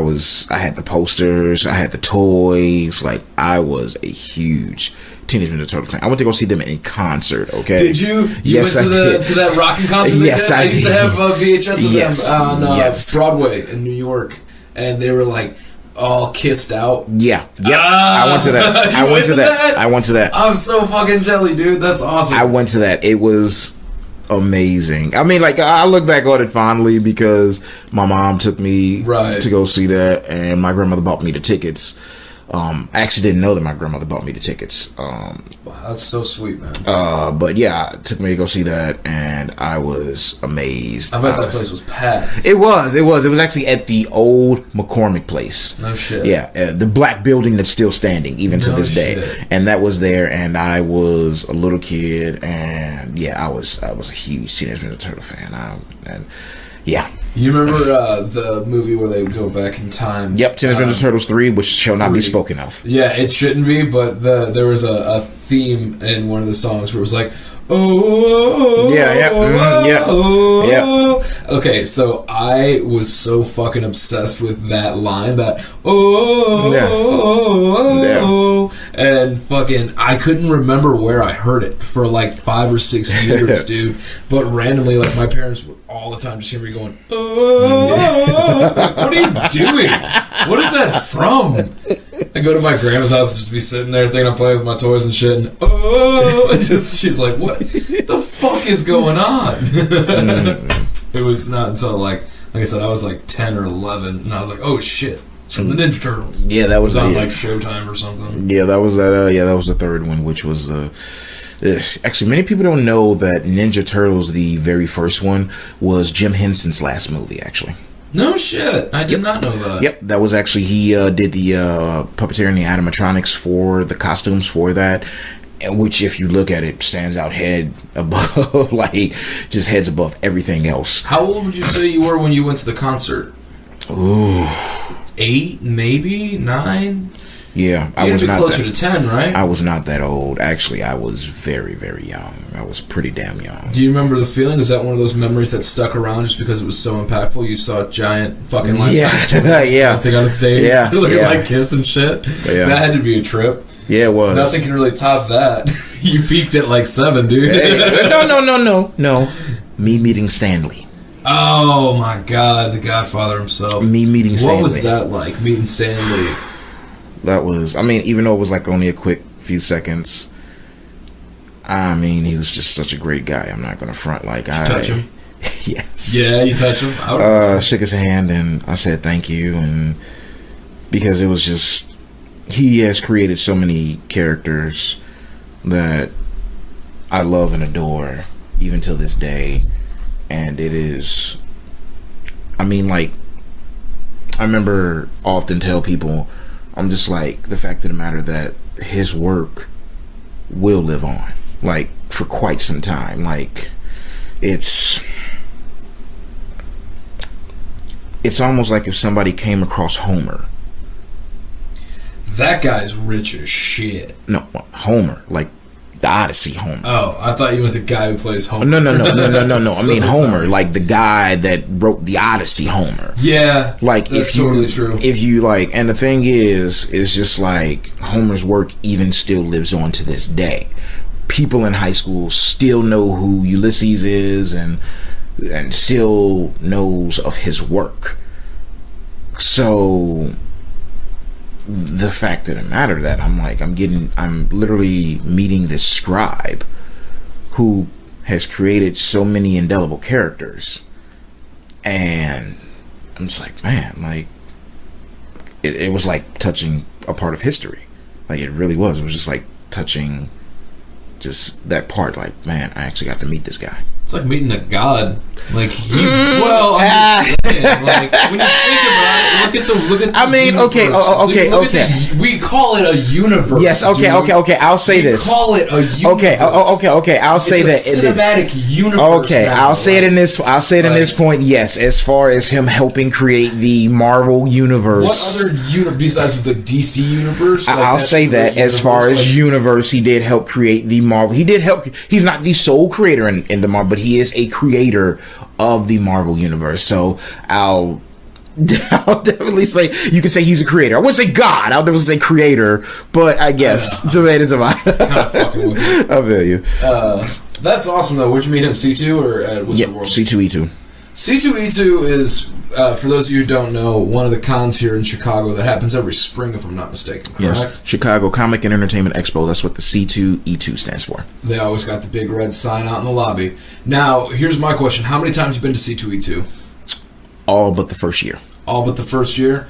had the posters, I had the toys. Like, I was a huge Teenage Mutant Ninja Turtles fan. I went to go see them in concert. Okay, did you? Yes, went to that rocking concert? Yes, I used to have VHS of them on yes. Broadway in New York, and they were like all kissed out. Yeah, yep. I went to that. I went to that. I'm so fucking jelly, dude. That's awesome. I went to that. It was amazing. I mean, like, I look back on it fondly because my mom took me to go see that, and my grandmother bought me the tickets. I actually didn't know that my grandmother bought me the tickets. Wow, that's so sweet, man. But yeah, it took me to go see that, and I was amazed. I bet that place was packed. It was. It was actually at the old McCormick place. No shit. Yeah, the black building that's still standing even to this day. Shit. And that was there, and I was a little kid, and yeah, I was a huge Teenage Mutant Ninja Turtle fan. Yeah. You remember the movie where they go back in time? Yep, Teenage Mutant Ninja Turtles 3, which shall not be spoken of. Yeah, it shouldn't be, but there was a theme in one of the songs where it was like, oh, yeah. Okay, so I was so fucking obsessed with that line, and fucking, I couldn't remember where I heard it for like 5 or 6 years, dude. But randomly, like, my parents would all the time just hear me going, what are you doing? What is that from? I go to my grandma's house and just be sitting there thinking I'm playing with my toys and shit, and she's like, what the fuck is going on? It was not until like I said, I was like 10 or 11, and I was like, oh shit, it's from the Ninja Turtles. Yeah, that was on like Showtime or something. Yeah, that was that. Yeah, that was the third one, which was actually, many people don't know that Ninja Turtles, the very first one, was Jim Henson's last movie, actually. No shit. I did not know that. Yep, that was actually, he did the puppeteer and the animatronics for the costumes for that, which, if you look at it, stands out head above, like, just heads above everything else. How old would you say you were when you went to the concert? Ooh. 8, maybe? 9? Yeah, I was not closer to 10, right? I was not that old. Actually, I was very, very young. I was pretty damn young. Do you remember the feeling? Is that one of those memories that stuck around just because it was so impactful? You saw a giant fucking life-size dancing on the stage, looking like Kiss and shit. Yeah. That had to be a trip. Yeah, it was. Nothing can really top that. You peaked at like 7, dude. No. Me meeting Stanley. Oh my God, the Godfather himself. Me meeting Stanley. What was that like, meeting Stanley? That was, I mean, even though it was like only a quick few seconds, I mean, he was just such a great guy. I'm not going to front. Like, Did you touch him? Yes. Yeah, you touched him? I shook his hand and I said thank you, and because it was just, he has created so many characters that I love and adore even till this day. And it is, I mean, like, I remember often tell people, I'm just like, the fact of the matter that his work will live on, like, for quite some time. Like, it's almost like if somebody came across Homer. That guy's rich as shit. No, Homer, like the Odyssey Homer. Oh, I thought you meant the guy who plays Homer. No. I mean Homer, sorry. like the guy that wrote the Odyssey Homer. Yeah, like that's totally true. If you like, and the thing is just like Homer's work even still lives on to this day. People in high school still know who Ulysses is, and still knows of his work. So the fact of the matter that I'm literally meeting this scribe who has created so many indelible characters, and I'm just like, man, like it was like touching a part of history. Like it really was. It was just like touching just that part. Like, man, I actually got to meet this guy. It's like meeting a god. Like, well, I'm just saying, like, when you think about it, look at the I mean, universe. okay. We call it a universe. Yes, okay. I'll say this. We call it a universe. Okay. I'll say that. It's a cinematic universe. Okay, now, I'll say it in this. I'll say it in this point. Yes, as far as him helping create the Marvel universe. What other besides the DC universe? Like, I'll say that as far as universe, he did help create the Marvel. He did help. He's not the sole creator in the Marvel, but he is a creator of the Marvel universe. So I'll definitely say, you can say he's a creator. I wouldn't say God. I'll definitely say creator, but I guess tomatoes are mine. Kind of fucking with you. I feel you. That's awesome though. Where'd you meet him? C2 or at Wizard World? C2E2. C2E2 is, for those of you who don't know, one of the cons here in Chicago that happens every spring, if I'm not mistaken, correct? Yes, Chicago Comic and Entertainment Expo. That's what the C2E2 stands for. They always got the big red sign out in the lobby. Now, here's my question. How many times have you been to C2E2? All but the first year. All but the first year?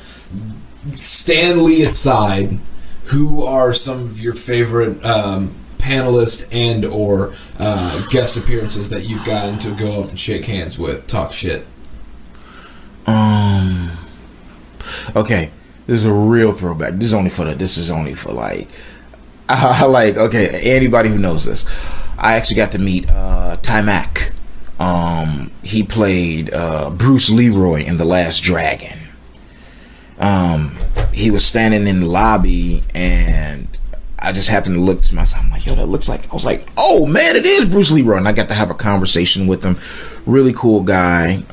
Stan Lee aside, who are some of your favorite panelist and or guest appearances that you've gotten to go up and shake hands with, talk shit? Okay, this is a real throwback. This is only for like okay, anybody who knows this. I actually got to meet Ty-Mac. He played Bruce Leroy in The Last Dragon. He was standing in the lobby, and I just happened to look to myself. I'm like, yo, that looks like... I was like, oh, man, it is Bruce Leroy. And I got to have a conversation with him. Really cool guy.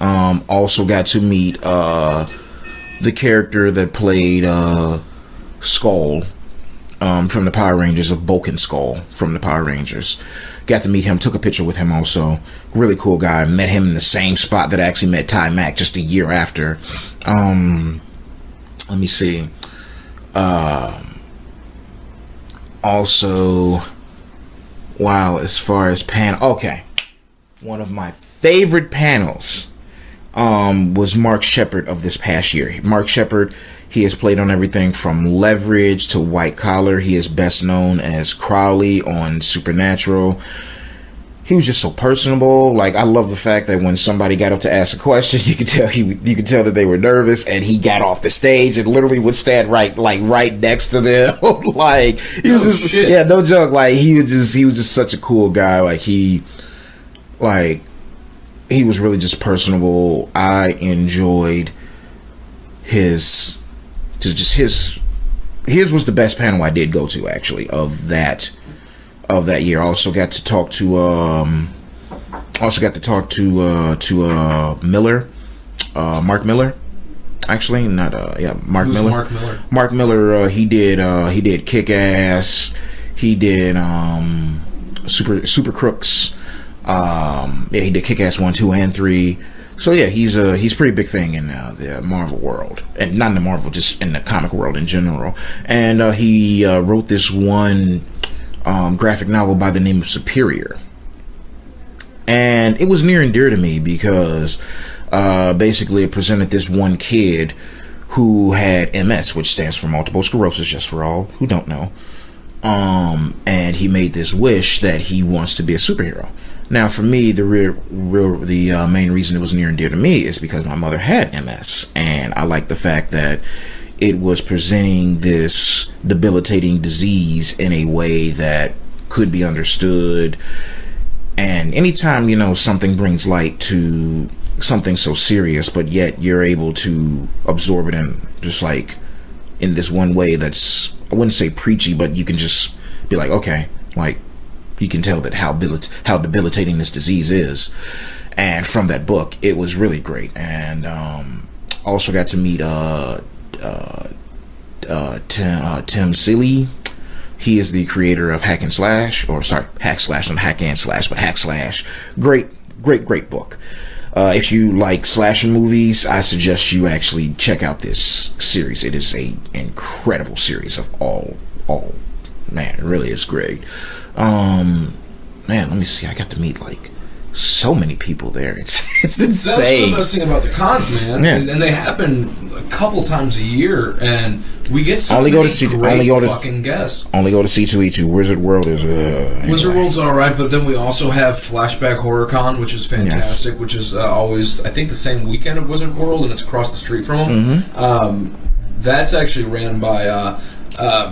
Also got to meet the character that played Skull from the Power Rangers, of Bulk and Skull from the Power Rangers. Got to meet him. Took a picture with him also. Really cool guy. Met him in the same spot that I actually met Ty-Mac just a year after. Let me see. Also, wow, as far as okay, one of my favorite panels was Mark Shepard of this past year. Mark Shepard, he has played on everything from Leverage to White Collar. He is best known as Crowley on Supernatural. He was just so personable. Like, I love the fact that when somebody got up to ask a question, you could tell that they were nervous, and he got off the stage and literally would stand right next to them. Like, he was just shit. Yeah, no joke. Like, he was just such a cool guy. Like, he was really just personable. I enjoyed his was the best panel I did go to, actually, of that year. Also got to talk to Miller, Mark Miller, actually, not Mark Who's Miller. Mark Miller? Mark Miller, he did Kick-Ass, he did Super Crooks, he did Kick-Ass 1, 2, and 3. So yeah, he's a pretty big thing in the Marvel world, and not in the Marvel, just in the comic world in general. And he wrote this one graphic novel by the name of Superior, and it was near and dear to me because basically it presented this one kid who had MS, which stands for multiple sclerosis, just for all who don't know. And he made this wish that he wants to be a superhero. Now, for me, the main reason it was near and dear to me is because my mother had MS, and I like the fact that it was presenting this debilitating disease in a way that could be understood. And anytime, you know, something brings light to something so serious, but yet you're able to absorb it in just like in this one way that's, I wouldn't say preachy, but you can just be like, okay, like you can tell that how debilitating this disease is. And from that book, it was really great. And also got to meet Tim Seeley. He is the creator of Hack Slash, not Hack and Slash, but Hack Slash. Great book. If you like slasher movies, I suggest you actually check out this series. It is an incredible series of all. Man, it really is great. Man, let me see. I got to meet like so many people there. It's insane. That's the best thing about the cons, man. Yeah. And they happen a couple times a year, and we get some fucking guests. Only go to C2E2. Wizard World is anyway. Wizard World's all right, but then we also have Flashback Horror Con, which is fantastic. Yes. Which is always, I think, the same weekend of Wizard World, and it's across the street from them. Mm-hmm. That's actually ran by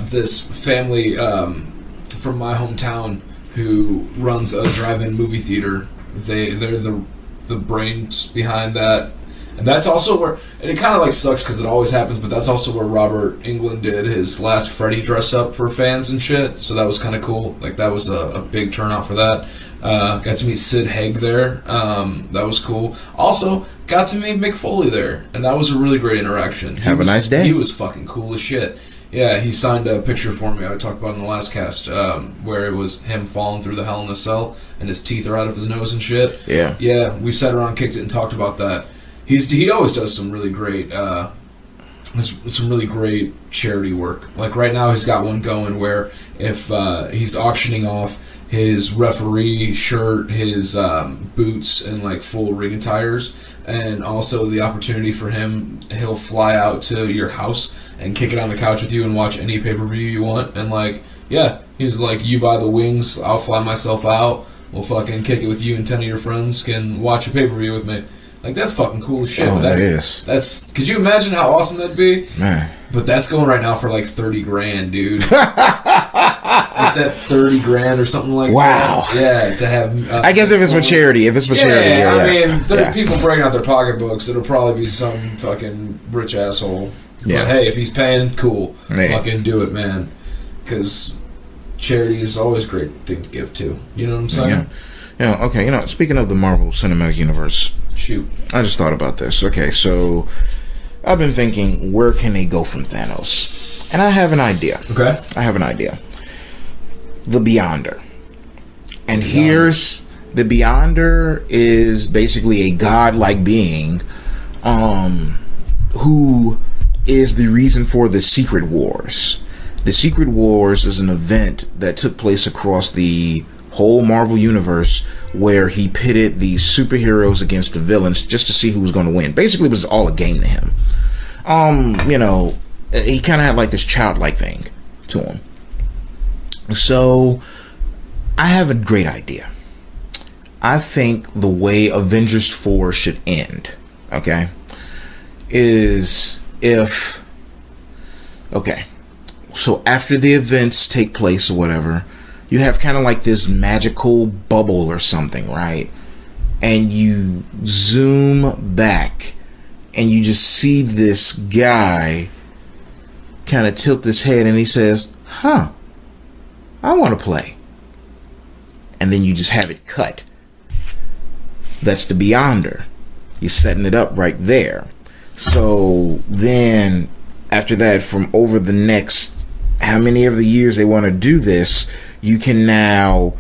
this family from my hometown who runs a drive-in movie theater. They're the brains behind that, and that's also where, and it kind of like sucks because it always happens, but that's also where Robert Englund did his last Freddy dress up for fans and shit. So that was kind of cool. Like that was a big turnout for that. Got to meet Sid Haig there. That was cool. Also got to meet Mick Foley there, and that was a really great interaction. Have a nice day. He was fucking cool as shit. Yeah, he signed a picture for me I talked about in the last cast, where it was him falling through the Hell in a Cell, and his teeth are out of his nose and shit. Yeah. Yeah, we sat around, kicked it, and talked about that. He always does some really great charity work. Like right now he's got one going where if he's auctioning off his referee shirt, his boots, and like full ring attires, and also the opportunity for him, he'll fly out to your house and kick it on the couch with you and watch any pay-per-view you want. And like, yeah, he's like, you buy the wings, I'll fly myself out, we'll fucking kick it with you and 10 of your friends can watch a pay-per-view with me. Like, that's fucking cool as shit. Oh, that's could you imagine how awesome that'd be? Man. But that's going right now for like $30,000, dude. It's at $30,000 or something like wow. that. Yeah, to have. I guess if it's for charity, yeah. I mean, there are people breaking out their pocketbooks. It'll probably be some fucking rich asshole. Yeah. But hey, if he's paying, cool. Yeah. Fucking do it, man. Because charity is always a great thing to give to. You know what I'm saying? Yeah. Okay. You know, speaking of the Marvel Cinematic Universe, shoot, I just thought about this. Okay, so I've been thinking, where can they go from Thanos? And I have an idea. Okay. I have an idea. The Beyonder. And here's the Beyonder is basically a godlike being who is the reason for the Secret Wars. The Secret Wars is an event that took place across the whole Marvel universe where he pitted the superheroes against the villains just to see who was going to win. Basically, it was all a game to him. You know, he kind of had like this childlike thing to him. So, I have a great idea. I think the way Avengers 4 should end, okay, is if, okay, so after the events take place or whatever, you have kind of like this magical bubble or something, right? And you zoom back and you just see this guy kind of tilt his head and he says, huh, I want to play. And then you just have it cut. That's the Beyonder. You're setting it up right there. So then after that, from over the next how many of the years they want to do this, you can now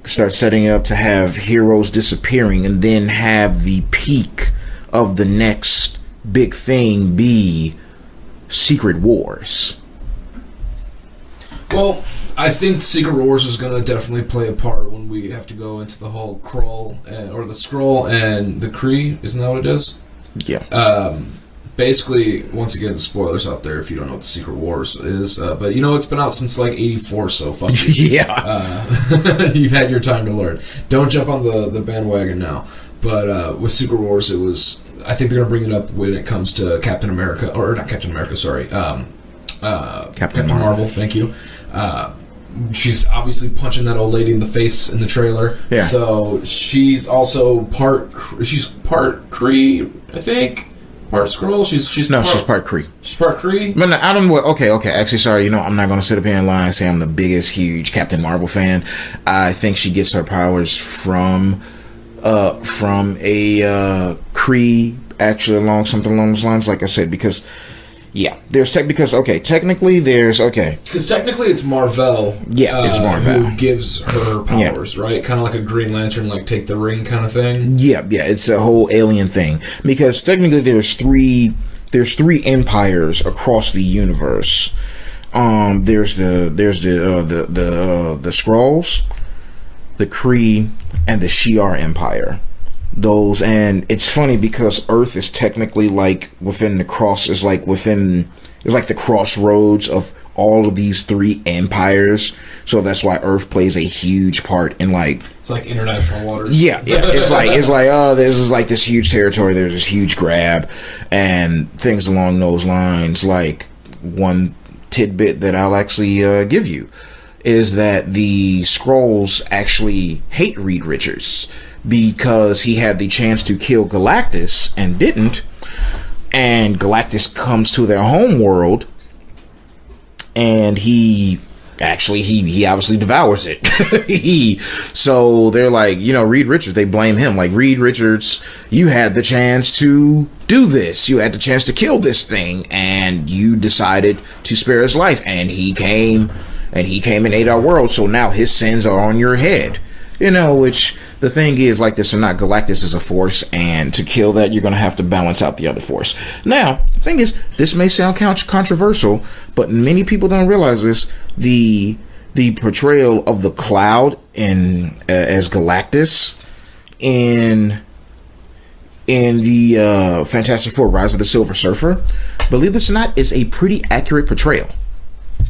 start setting it up to have heroes disappearing and then have the peak of the next big thing be Secret Wars. Well, I think Secret Wars is going to definitely play a part when we have to go into the whole Skrull and the Kree, isn't that what it is? Yeah. basically, once again, the spoilers out there if you don't know what the Secret Wars is. But it's been out since like '84, so fuck you. Yeah. You've had your time to learn. Don't jump on the bandwagon now. But with Secret Wars, it was. I think they're gonna bring it up when it comes to Captain America, or not Captain America. Sorry, Captain Marvel. Thank you. She's obviously punching that old lady in the face in the trailer. Yeah. So she's also part Kree, I think. Part Skrull. She's part Kree. She's part Kree. No, I don't know. Okay. Actually, sorry. I'm not going to sit up here and lie and say I'm the biggest, huge Captain Marvel fan. I think she gets her powers from a Kree, actually, along those lines. Like I said, because. Yeah, technically there's because technically it's Marvel. Yeah, it's Marvel who gives her powers, right? Kind of like a Green Lantern, like take the ring kind of thing. Yeah, it's a whole alien thing because technically there's three empires across the universe. There's the Skrulls, the Kree, and the Shi'ar Empire. Those, and it's funny because Earth is technically like within the crossroads of all of these three empires, so that's why Earth plays a huge part in it's like international waters. Yeah, it's like this is like this huge territory, there's this huge grab and things along those lines. Like one tidbit that I'll actually give you is that the Skrulls actually hate Reed Richards because he had the chance to kill Galactus and didn't, and Galactus comes to their home world and he obviously devours it. So they're like, Reed Richards, they blame him, like, Reed Richards, you had the chance to do this, you had the chance to kill this thing, and you decided to spare his life, and he came and ate our world, so now his sins are on your head. Which the thing is, like this or not, Galactus is a force, and to kill that, you're going to have to balance out the other force. Now, the thing is, this may sound controversial, but many people don't realize this. The portrayal of the Cloud as Galactus in the Fantastic Four: Rise of the Silver Surfer, believe it or not, is a pretty accurate portrayal,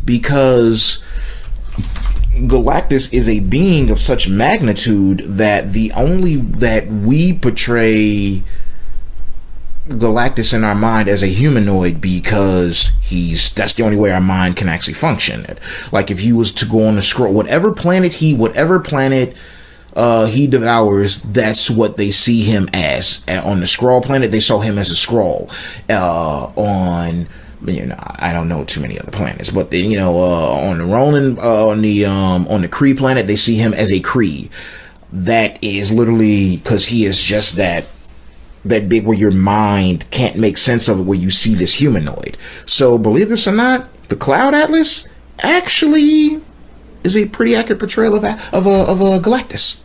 because Galactus is a being of such magnitude that we portray Galactus in our mind as a humanoid because that's the only way our mind can actually function. Like if he was to go on the Skrull, whatever planet he devours, that's what they see him as. On the Skrull planet, they saw him as a Skrull. On I don't know too many other planets, but on the Ronan, on the Kree planet, they see him as a Kree. That is literally because he is just that big where your mind can't make sense of it, where you see this humanoid. So believe this or not, the Cloud Atlas actually is a pretty accurate portrayal of a Galactus.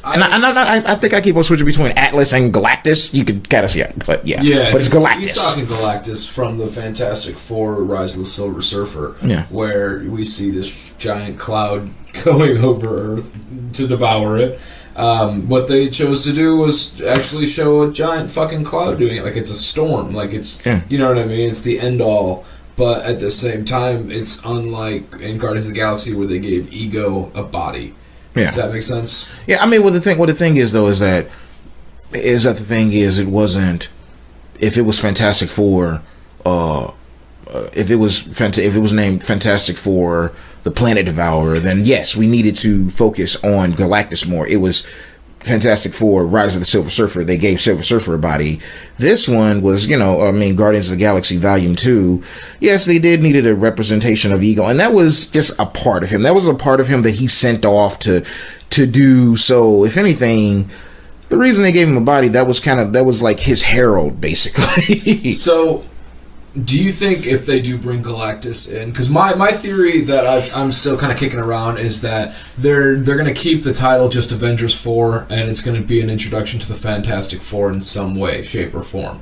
I think I keep on switching between Atlas and Galactus. You could kind of see it, but but it's Galactus. He's talking Galactus from the Fantastic Four: Rise of the Silver Surfer, where we see this giant cloud going over Earth to devour it. What they chose to do was actually show a giant fucking cloud doing it, like it's a storm, like it's you know what I mean? It's the end all. But at the same time, it's unlike in Guardians of the Galaxy where they gave Ego a body. Yeah. Does that make sense? Yeah, I mean, what the thing is though is that it wasn't, if it was Fantastic Four, if it was named Fantastic Four: The Planet Devourer, then yes, we needed to focus on Galactus more. It was Fantastic Four: Rise of the Silver Surfer. They gave Silver Surfer a body. This one was, Guardians of the Galaxy Volume 2. Yes, they needed a representation of Ego, and that was just a part of him. That was a part of him that he sent off to do. So, if anything, the reason they gave him a body, that was like his herald, basically. So, do you think if they do bring Galactus in, because my theory that I'm still kind of kicking around is that they're going to keep the title just Avengers 4, and it's going to be an introduction to the Fantastic Four in some way, shape, or form.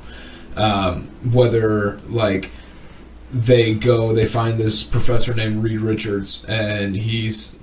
Whether like they find this professor named Reed Richards, and he's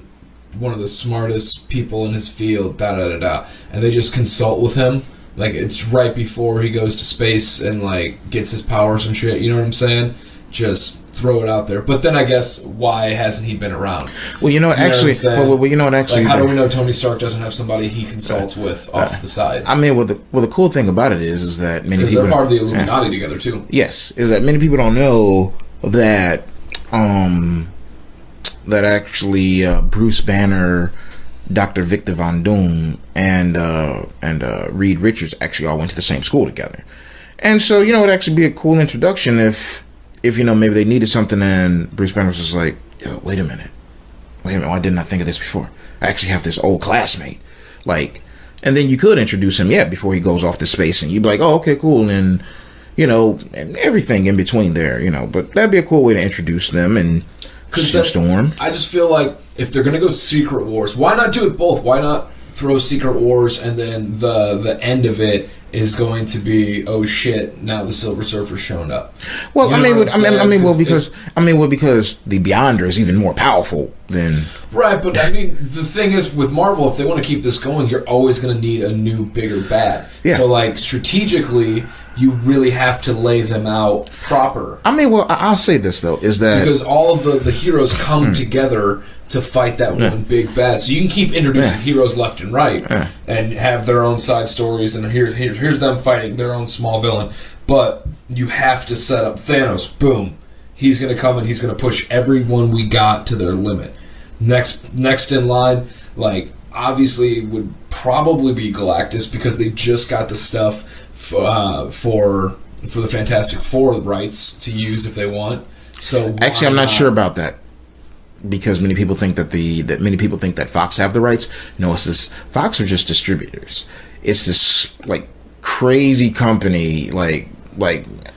one of the smartest people in his field, and they just consult with him Like, it's right before he goes to space and, like, gets his powers and shit. You know what I'm saying? Just throw it out there. But then I guess, why hasn't he been around? Well, you know what, actually... Well, you know what, actually... Like, how do we know Tony Stark doesn't have somebody he consults with off the side? I mean, the cool thing about it is that many people... Because they're part of the Illuminati together, too. Yes, is that many people don't know that, that actually Bruce Banner, Dr. Victor Von Doom, and Reed Richards actually all went to the same school together. And so, you know, it'd actually be a cool introduction if you know, maybe they needed something and Bruce Banner was just like, yo, wait a minute, why didn't I think of this before? I actually have this old classmate. Like, and then you could introduce him, before he goes off to space, and you'd be like, oh, okay, cool, and, you know, and everything in between there, you know, but that'd be a cool way to introduce them and Storm. I just feel like if they're gonna go Secret Wars, why not do it both? Why not throw Secret Wars and then the end of it is going to be, oh shit, now the Silver Surfer's shown up. Well, because the Beyonder is even more powerful than... Right, but I mean, the thing is, with Marvel, if they want to keep this going, you're always going to need a new, bigger bad. Yeah. So, like, strategically, you really have to lay them out proper. I mean, well, I'll say this, though, is that... Because all of the heroes come together to fight that one big bad. So you can keep introducing heroes left and right and have their own side stories, and here's them fighting their own small villain. But you have to set up Thanos. Boom. He's going to come and he's going to push everyone we got to their limit. Next in line, like, obviously would probably be Galactus, because they just got the stuff for the Fantastic Four rights to use if they want. So actually, I'm not sure about that, because many people think that Fox have the rights. No, it's this. Fox are just distributors. It's this like crazy company, like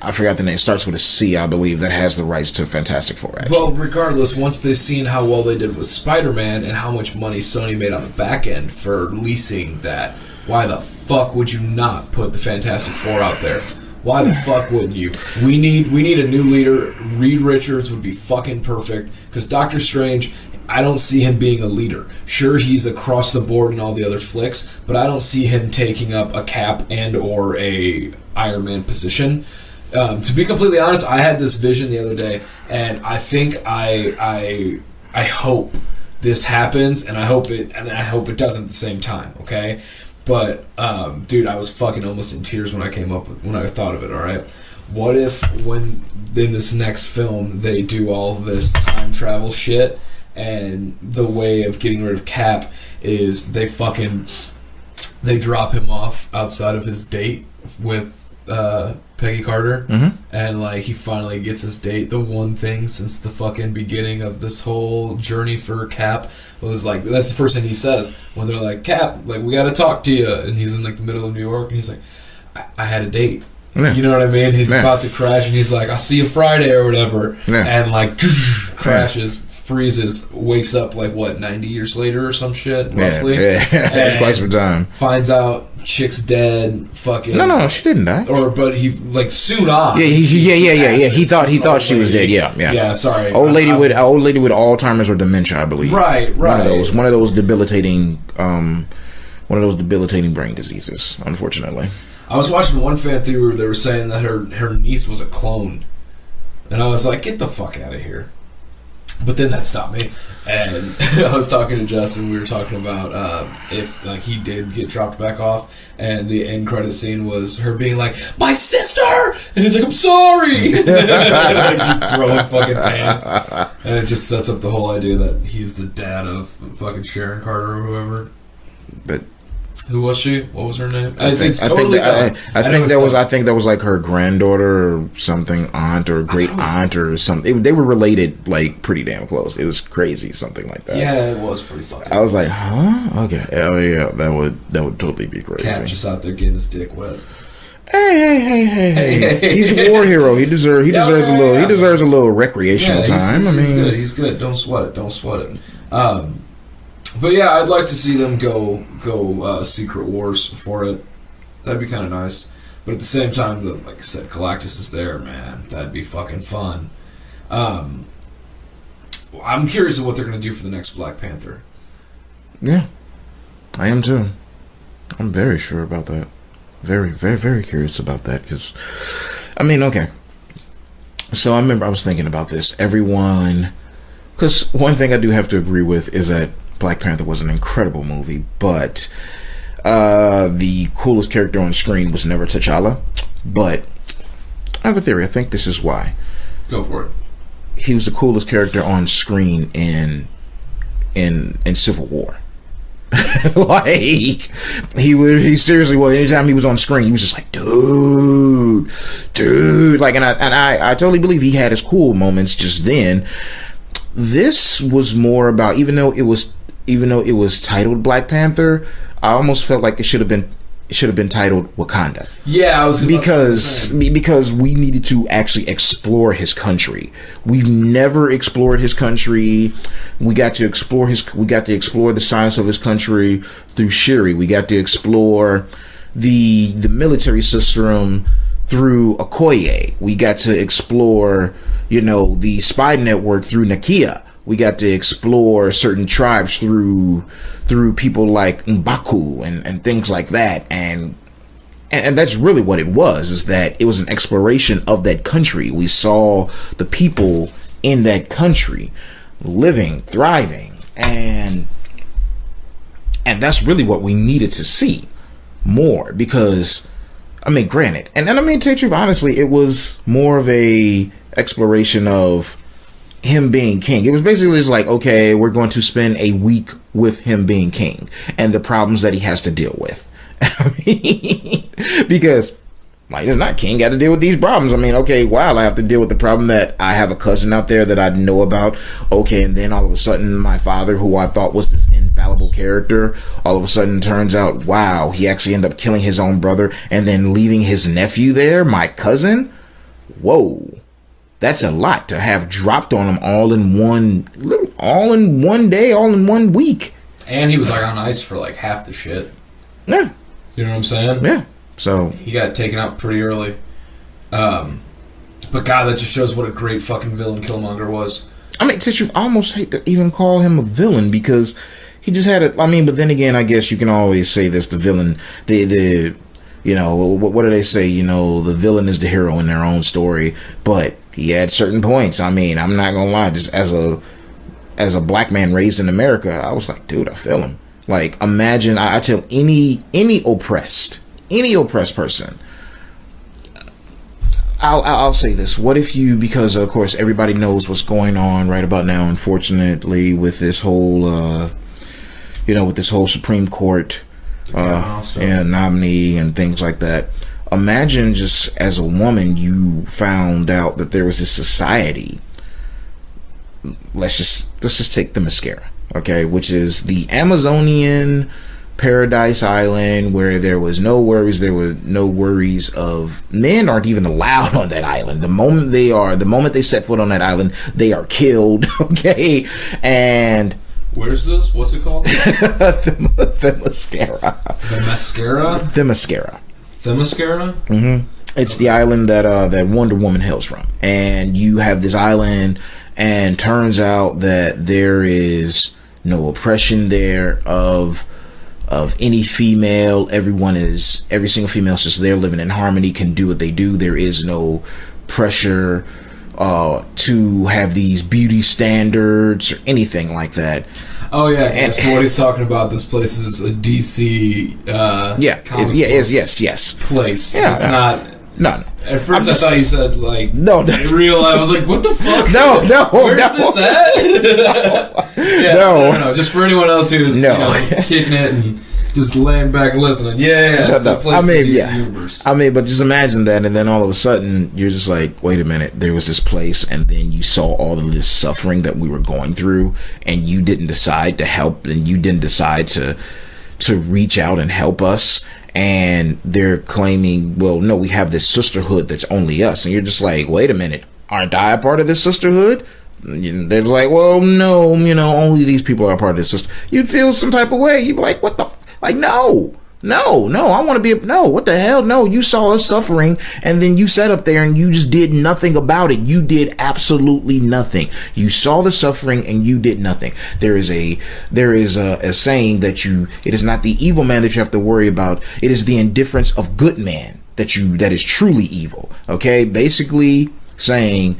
I forgot the name. It starts with a C, I believe, that has the rights to Fantastic Four. Actually. Well, regardless, once they've seen how well they did with Spider-Man and how much money Sony made on the back end for leasing that, why the fuck would you not put the Fantastic Four out there? Why the fuck wouldn't you? We need a new leader. Reed Richards would be fucking perfect, because Doctor Strange, I don't see him being a leader. Sure, he's across the board in all the other flicks, but I don't see him taking up a Cap and or a Iron Man position. To be completely honest, I had this vision the other day, and I think I hope this happens, and I hope it doesn't at the same time. Okay. But, dude, I was fucking almost in tears when I thought of it, alright? What if, when in this next film, they do all this time travel shit, and the way of getting rid of Cap is they drop him off outside of his date with Peggy Carter, and like he finally gets his date. The one thing since the fucking beginning of this whole journey for Cap was like, that's the first thing he says when they're like, Cap, like, we gotta talk to you, and he's in like the middle of New York, and he's like, I had a date. You know what I mean? He's about to crash, and he's like, I'll see you Friday or whatever, and like crashes, freezes, wakes up like what, 90 years later or some shit, roughly. That's quite some time. Finds out chick's dead. Fucking no, she didn't die. But he like soon on. Yeah. He thought she was dead. Yeah. Sorry, old lady with Alzheimer's or dementia, I believe. Right. One of those debilitating brain diseases, unfortunately. I was watching one fan theory where they were saying that her niece was a clone, and I was like, get the fuck out of here. But then that stopped me, and I was talking to Justin. We were talking about if like he did get dropped back off, and the end credit scene was her being like, "My sister," and he's like, "I'm sorry," and like just throwing fucking pants, and it just sets up the whole idea that he's the dad of fucking Sharon Carter or whoever. But who was she? What was her name? I think that was like her granddaughter or something, aunt or great aunt or something. They were related like pretty damn close. It was crazy, something like that. Yeah, it was pretty fucking. I was like, huh? Okay, oh yeah, that would totally be crazy. Cap just out there getting his dick wet. Hey! He's a war hero. He deserves a little recreational time. He's good. Don't sweat it. But yeah, I'd like to see them go Secret Wars for it. That'd be kind of nice. But at the same time, like I said, Galactus is there, man. That'd be fucking fun. I'm curious of what they're going to do for the next Black Panther. Yeah, I am too. I'm very sure about that. Very, very, very curious about that because, I mean, okay. So I remember I was thinking about this. Everyone, because one thing I do have to agree with is that Black Panther was an incredible movie, but the coolest character on screen was never T'Challa. But I have a theory. I think this is why. Go for it. He was the coolest character on screen in Civil War. Like he seriously was. Anytime he was on screen, he was just like, dude. Like, and I totally believe he had his cool moments just then. This was more about, even though it was titled Black Panther, I almost felt like it should have been titled Wakanda. Yeah, I was because we needed to actually explore his country. We've never explored his country. We got to explore the science of his country through Shuri. We got to explore the military system through Okoye. We got to explore, the spy network through Nakia. We got to explore certain tribes through people like M'Baku and things like that. And that's really what it was, is that it was an exploration of that country. We saw the people in that country living, thriving, and that's really what we needed to see more, because, I mean, granted, and I mean, to tell you the truth, honestly, it was more of a exploration of him being king. It was basically just like, okay, we're going to spend a week with him being king and the problems that he has to deal with. I mean, because, like, it's not king got to deal with these problems. I mean, okay, wow, I have to deal with the problem that I have a cousin out there that I know about. Okay, and then all of a sudden my father, who I thought was this infallible character, all of a sudden turns out, wow, he actually ended up killing his own brother and then leaving his nephew there, my cousin. Whoa. That's a lot to have dropped on him all in one day, all in 1 week. And he was like on ice for like half the shit. Yeah. You know what I'm saying? Yeah. So he got taken out pretty early. But God, that just shows what a great fucking villain Killmonger was. I mean, I almost hate to even call him a villain, because he just had but then again, I guess you can always say this, the villain, what do they say? The villain is the hero in their own story, but he had certain points. I mean, I'm not gonna lie, just as a black man raised in America, I was like, dude, I feel him. Like, imagine, I tell any oppressed person, I'll say this. What if you, because of course everybody knows what's going on right about now, unfortunately, with this whole, Supreme Court and nominee and things like that. Imagine just as a woman, you found out that there was this society. Let's just take the mascara, okay, which is the Amazonian paradise island where there was no worries. There were no worries of men aren't even allowed on that island. The moment they set foot on that island, they are killed. Okay, and where's this? What's it called? the mascara. The mascara. The mascara. Themyscira? Mm-hmm. It's the island that Wonder Woman hails from. And you have this island, and turns out that there is no oppression there of any female. Every single female is just there living in harmony, can do what they do. There is no pressure to have these beauty standards or anything like that. Oh yeah, and what he's talking about. This place is a DC. Yes. Place. Yeah, it's not. No. At first, I thought you said like no. In real life, I was like, "What the fuck? No. Where's this at?" Yeah, no. Just for anyone else who's kicking it and just laying back and listening. Yeah. It's a place in the DC universe. But just imagine that, and then all of a sudden, you're just like, wait a minute, there was this place, and then you saw all of this suffering that we were going through, and you didn't decide to help, and you didn't decide to reach out and help us. And they're claiming, well, no, we have this sisterhood that's only us. And you're just like, wait a minute, aren't I a part of this sisterhood? And they're like, well, no, only these people are a part of this sisterhood. You'd feel some type of way. You'd be like, what the like, no. No, I want to be no, what the hell? No, you saw us suffering and then you sat up there and you just did nothing about it. You did absolutely nothing. You saw the suffering and you did nothing. There is a saying that it is not the evil man that you have to worry about. It is the indifference of good man that is truly evil. Okay? Basically saying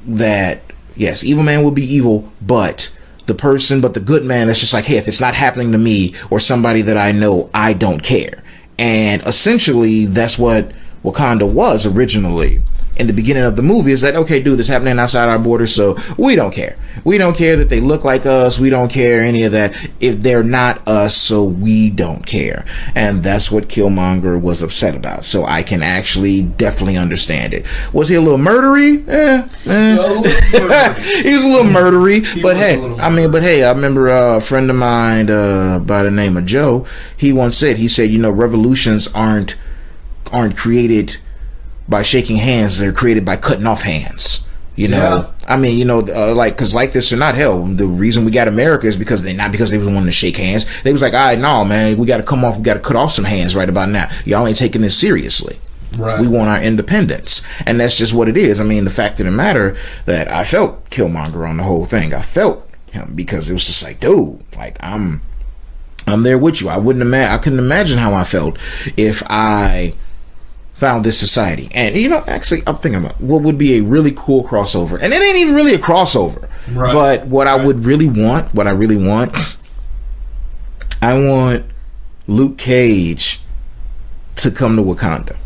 that yes, evil man will be evil, but the good man that's just like, hey, if it's not happening to me or somebody that I know, I don't care. And essentially that's what Wakanda was originally in the beginning of the movie, is that, okay, dude, it's happening outside our borders, so we don't care. We don't care that they look like us. We don't care any of that. If they're not us, so we don't care. And that's what Killmonger was upset about. So I can actually definitely understand it. Was he a little murdery? He was a little murdery. But hey, I remember a friend of mine by the name of Joe, he said, revolutions aren't created by shaking hands, they're created by cutting off hands. Yeah. I mean, because like this or not, hell, the reason we got America is because they was wanting to shake hands. They was like, all right, no, man, we got to cut off some hands right about now. Y'all ain't taking this seriously. Right. We want our independence. And that's just what it is. I mean, the fact of the matter that I felt Killmonger on the whole thing. I felt him because it was just like, dude, like I'm there with you. I couldn't imagine how I felt if I found this society. And actually I'm thinking about what would be a really cool crossover, and it ain't even really a crossover, right? But what I want Luke Cage to come to Wakanda.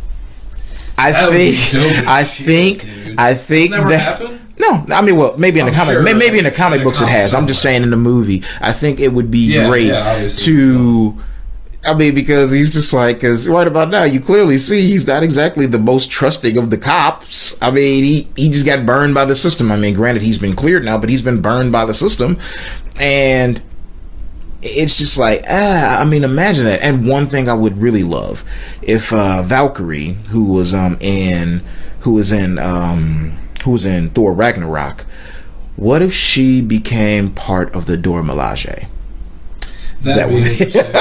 I think It's never happened? No, I mean, well, maybe in the comic, sure, maybe in the comic books it has. I'm just saying in the movie, I think it would be great to. I mean, because he's just like, because right about now, you clearly see he's not exactly the most trusting of the cops. I mean, he just got burned by the system. I mean, granted, he's been cleared now, but he's been burned by the system. And it's just like, I mean, imagine that. And one thing I would really love, if Valkyrie, who was in Thor Ragnarok, what if she became part of the Dora Milaje? That would be interesting.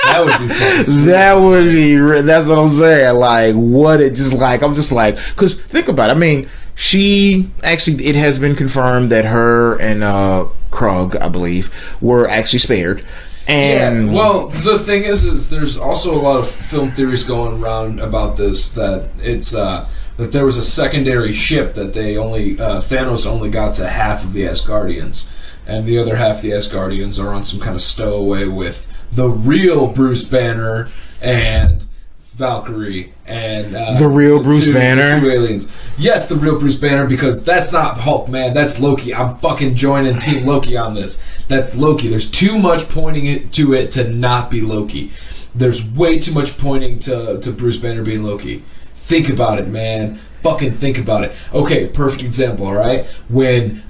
That would be fun. That would be. That's what I'm saying. Like, I'm just like, because think about it. I mean, it has been confirmed that her and Krug, I believe, were actually spared. And well, the thing is there's also a lot of film theories going around about this, that it's that there was a secondary ship that Thanos only got to half of the Asgardians, and the other half of the Asgardians are on some kind of stowaway with the real Bruce Banner and Valkyrie and the real Bruce Banner, the two aliens. Yes, the real Bruce Banner, because that's not Hulk, man. That's Loki. I'm fucking joining Team Loki on this. That's Loki. There's too much pointing to it to not be Loki. There's way too much pointing to Bruce Banner being Loki. Think about it, man. Fucking think about it. Okay, perfect example. All right, when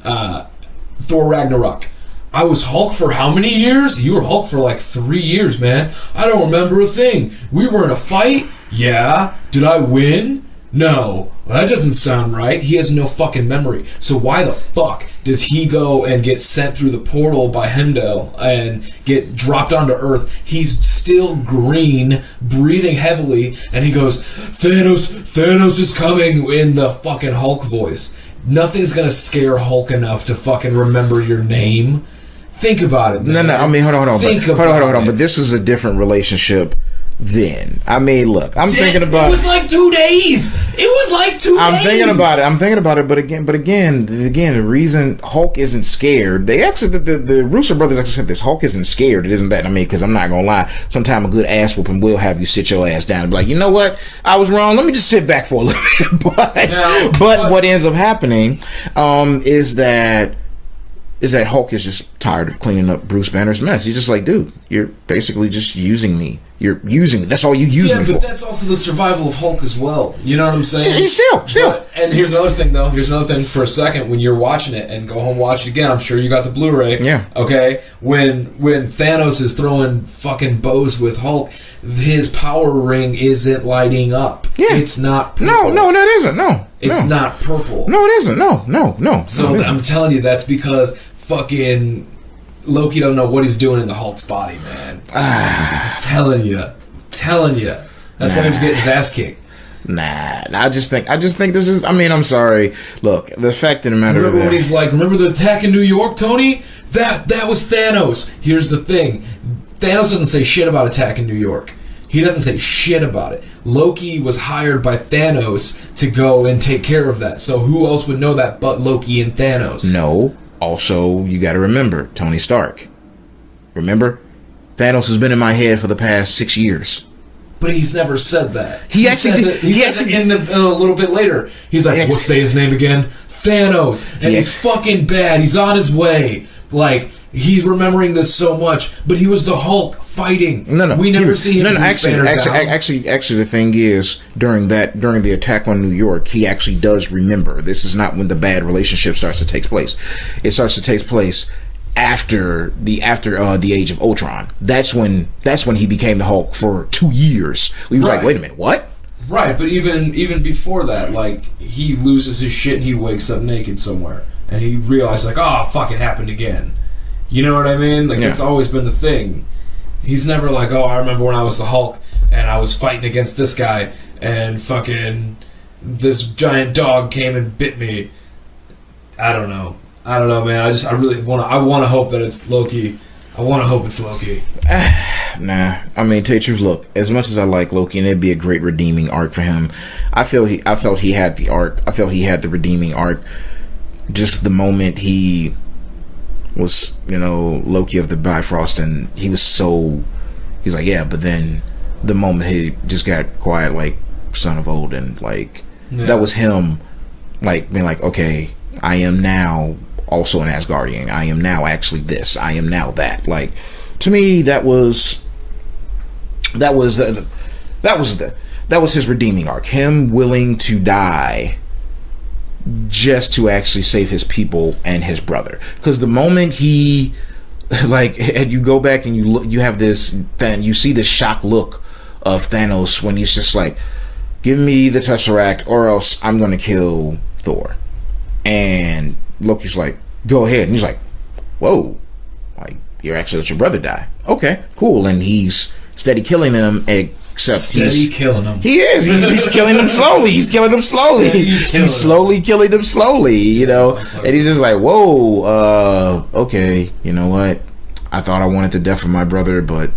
Thor Ragnarok. I was Hulk for how many years? You were Hulk for like 3 years, man. I don't remember a thing. We were in a fight? Yeah. Did I win? No. Well, that doesn't sound right. He has no fucking memory. So why the fuck does he go and get sent through the portal by Heimdall and get dropped onto Earth? He's still green, breathing heavily, and he goes, Thanos is coming, in the fucking Hulk voice. Nothing's gonna scare Hulk enough to fucking remember your name. Think about it, man. No. I mean, hold on. Hold on. it. But this is a different relationship then. I mean, look, I'm thinking about. It was like 2 days. I'm thinking about it. But again, the reason Hulk isn't scared, they actually, the Russo brothers actually said this. Hulk isn't scared. It isn't that. I mean, because I'm not gonna lie. Sometime a good ass whooping will have you sit your ass down and be like, you know what? I was wrong. Let me just sit back for a little bit. But what ends up happening, is that Hulk is just tired of cleaning up Bruce Banner's mess. He's just like, dude, you're basically just using me. You're using me. That's all you use me for. Yeah, but that's also the survival of Hulk as well. You know what I'm saying? Yeah, he's still. But, and here's another thing, though. Here's another thing for a second. When you're watching it, and go home watch it again, I'm sure you got the Blu-ray. Yeah. Okay? When Thanos is throwing fucking bows with Hulk, his power ring isn't lighting up. Yeah. It's not purple. No, that isn't. No. It's not purple. No, it isn't. No. So I'm telling you, that's because fucking Loki don't know what he's doing in the Hulk's body, man. I'm telling you. That's why he was getting his ass kicked. Nah, I just think this is. I mean, I'm sorry. Look, the fact of the matter. Remember when he's like, "Remember the attack in New York, Tony? That was Thanos." Here's the thing: Thanos doesn't say shit about attack in New York. He doesn't say shit about it. Loki was hired by Thanos to go and take care of that. So who else would know that but Loki and Thanos? No. Also, you got to remember Tony Stark. Remember, Thanos has been in my head for the past 6 years. But he's never said that. He actually did. He actually in a little bit later. He's like, "What's say his name again? Thanos." And he's fucking bad. He's on his way. Like, he's remembering this so much, but he was the Hulk fighting. No. We never see him. No. Actually, the thing is, during the attack on New York, he actually does remember. This is not when the bad relationship starts to take place. It starts to take place after the Age of Ultron. That's when he became the Hulk for 2 years. We was like, wait a minute, what? Right, but even before that, like, he loses his shit and he wakes up naked somewhere, and he realized, like, oh fuck, it happened again. You know what I mean? Like, it's always been the thing. He's never like, oh, I remember when I was the Hulk and I was fighting against this guy and fucking this giant dog came and bit me. I don't know, man. I really want to hope that it's Loki. I want to hope it's Loki. Nah, I mean, tell you the truth, look, as much as I like Loki, and it'd be a great redeeming arc for him, I felt he had the arc. I felt he had the redeeming arc. Just the moment he was, Loki of the Bifrost, and he's like, yeah, but then the moment he just got quiet, like Son of Odin, like, that was him, like, being like, okay, I am now also an Asgardian. I am now actually this. I am now that. Like, to me, that was his redeeming arc. Him willing to die just to actually save his people and his brother. Because the moment he, like, and you go back and you have this, then you see this shocked look of Thanos when he's just like, give me the Tesseract or else I'm going to kill Thor. And Loki's like, go ahead. And he's like, whoa, like, you're actually let your brother die. Okay, cool. And he's steady killing him, except killing him. He is. He's killing him slowly. He's killing him slowly. He's slowly killing him slowly, And he's just like, whoa, okay, you know what? I thought I wanted the death of my brother, but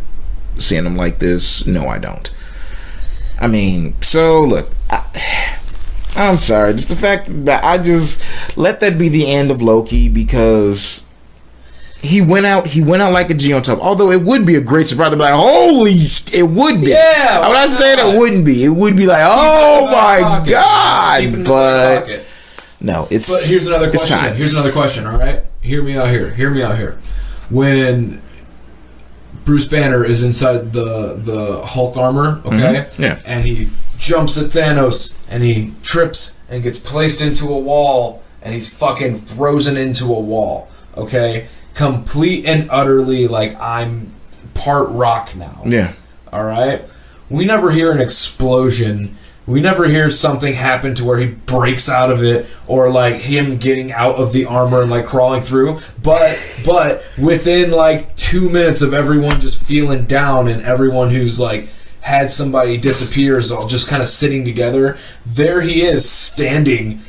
seeing him like this, no, I don't. I mean, so look, I'm sorry. Just the fact that I just let that be the end of Loki, because he went out like a G on top. Although it would be a great surprise to be like, holy, it would be. Yeah. I'm not saying it wouldn't be. It would be like, oh my god. But no, it's. But here's another question. Here's another question. All right, hear me out here. When Bruce Banner is inside the Hulk armor, okay, and he jumps at Thanos and he trips and gets placed into a wall and he's fucking frozen into a wall, okay? Complete and utterly, like, I'm part rock now. Yeah. Alright? We never hear an explosion. We never hear something happen to where he breaks out of it, or like him getting out of the armor and like crawling through. But within like 2 minutes of everyone just feeling down and everyone who's like had somebody disappear is all just kind of sitting together, there he is standing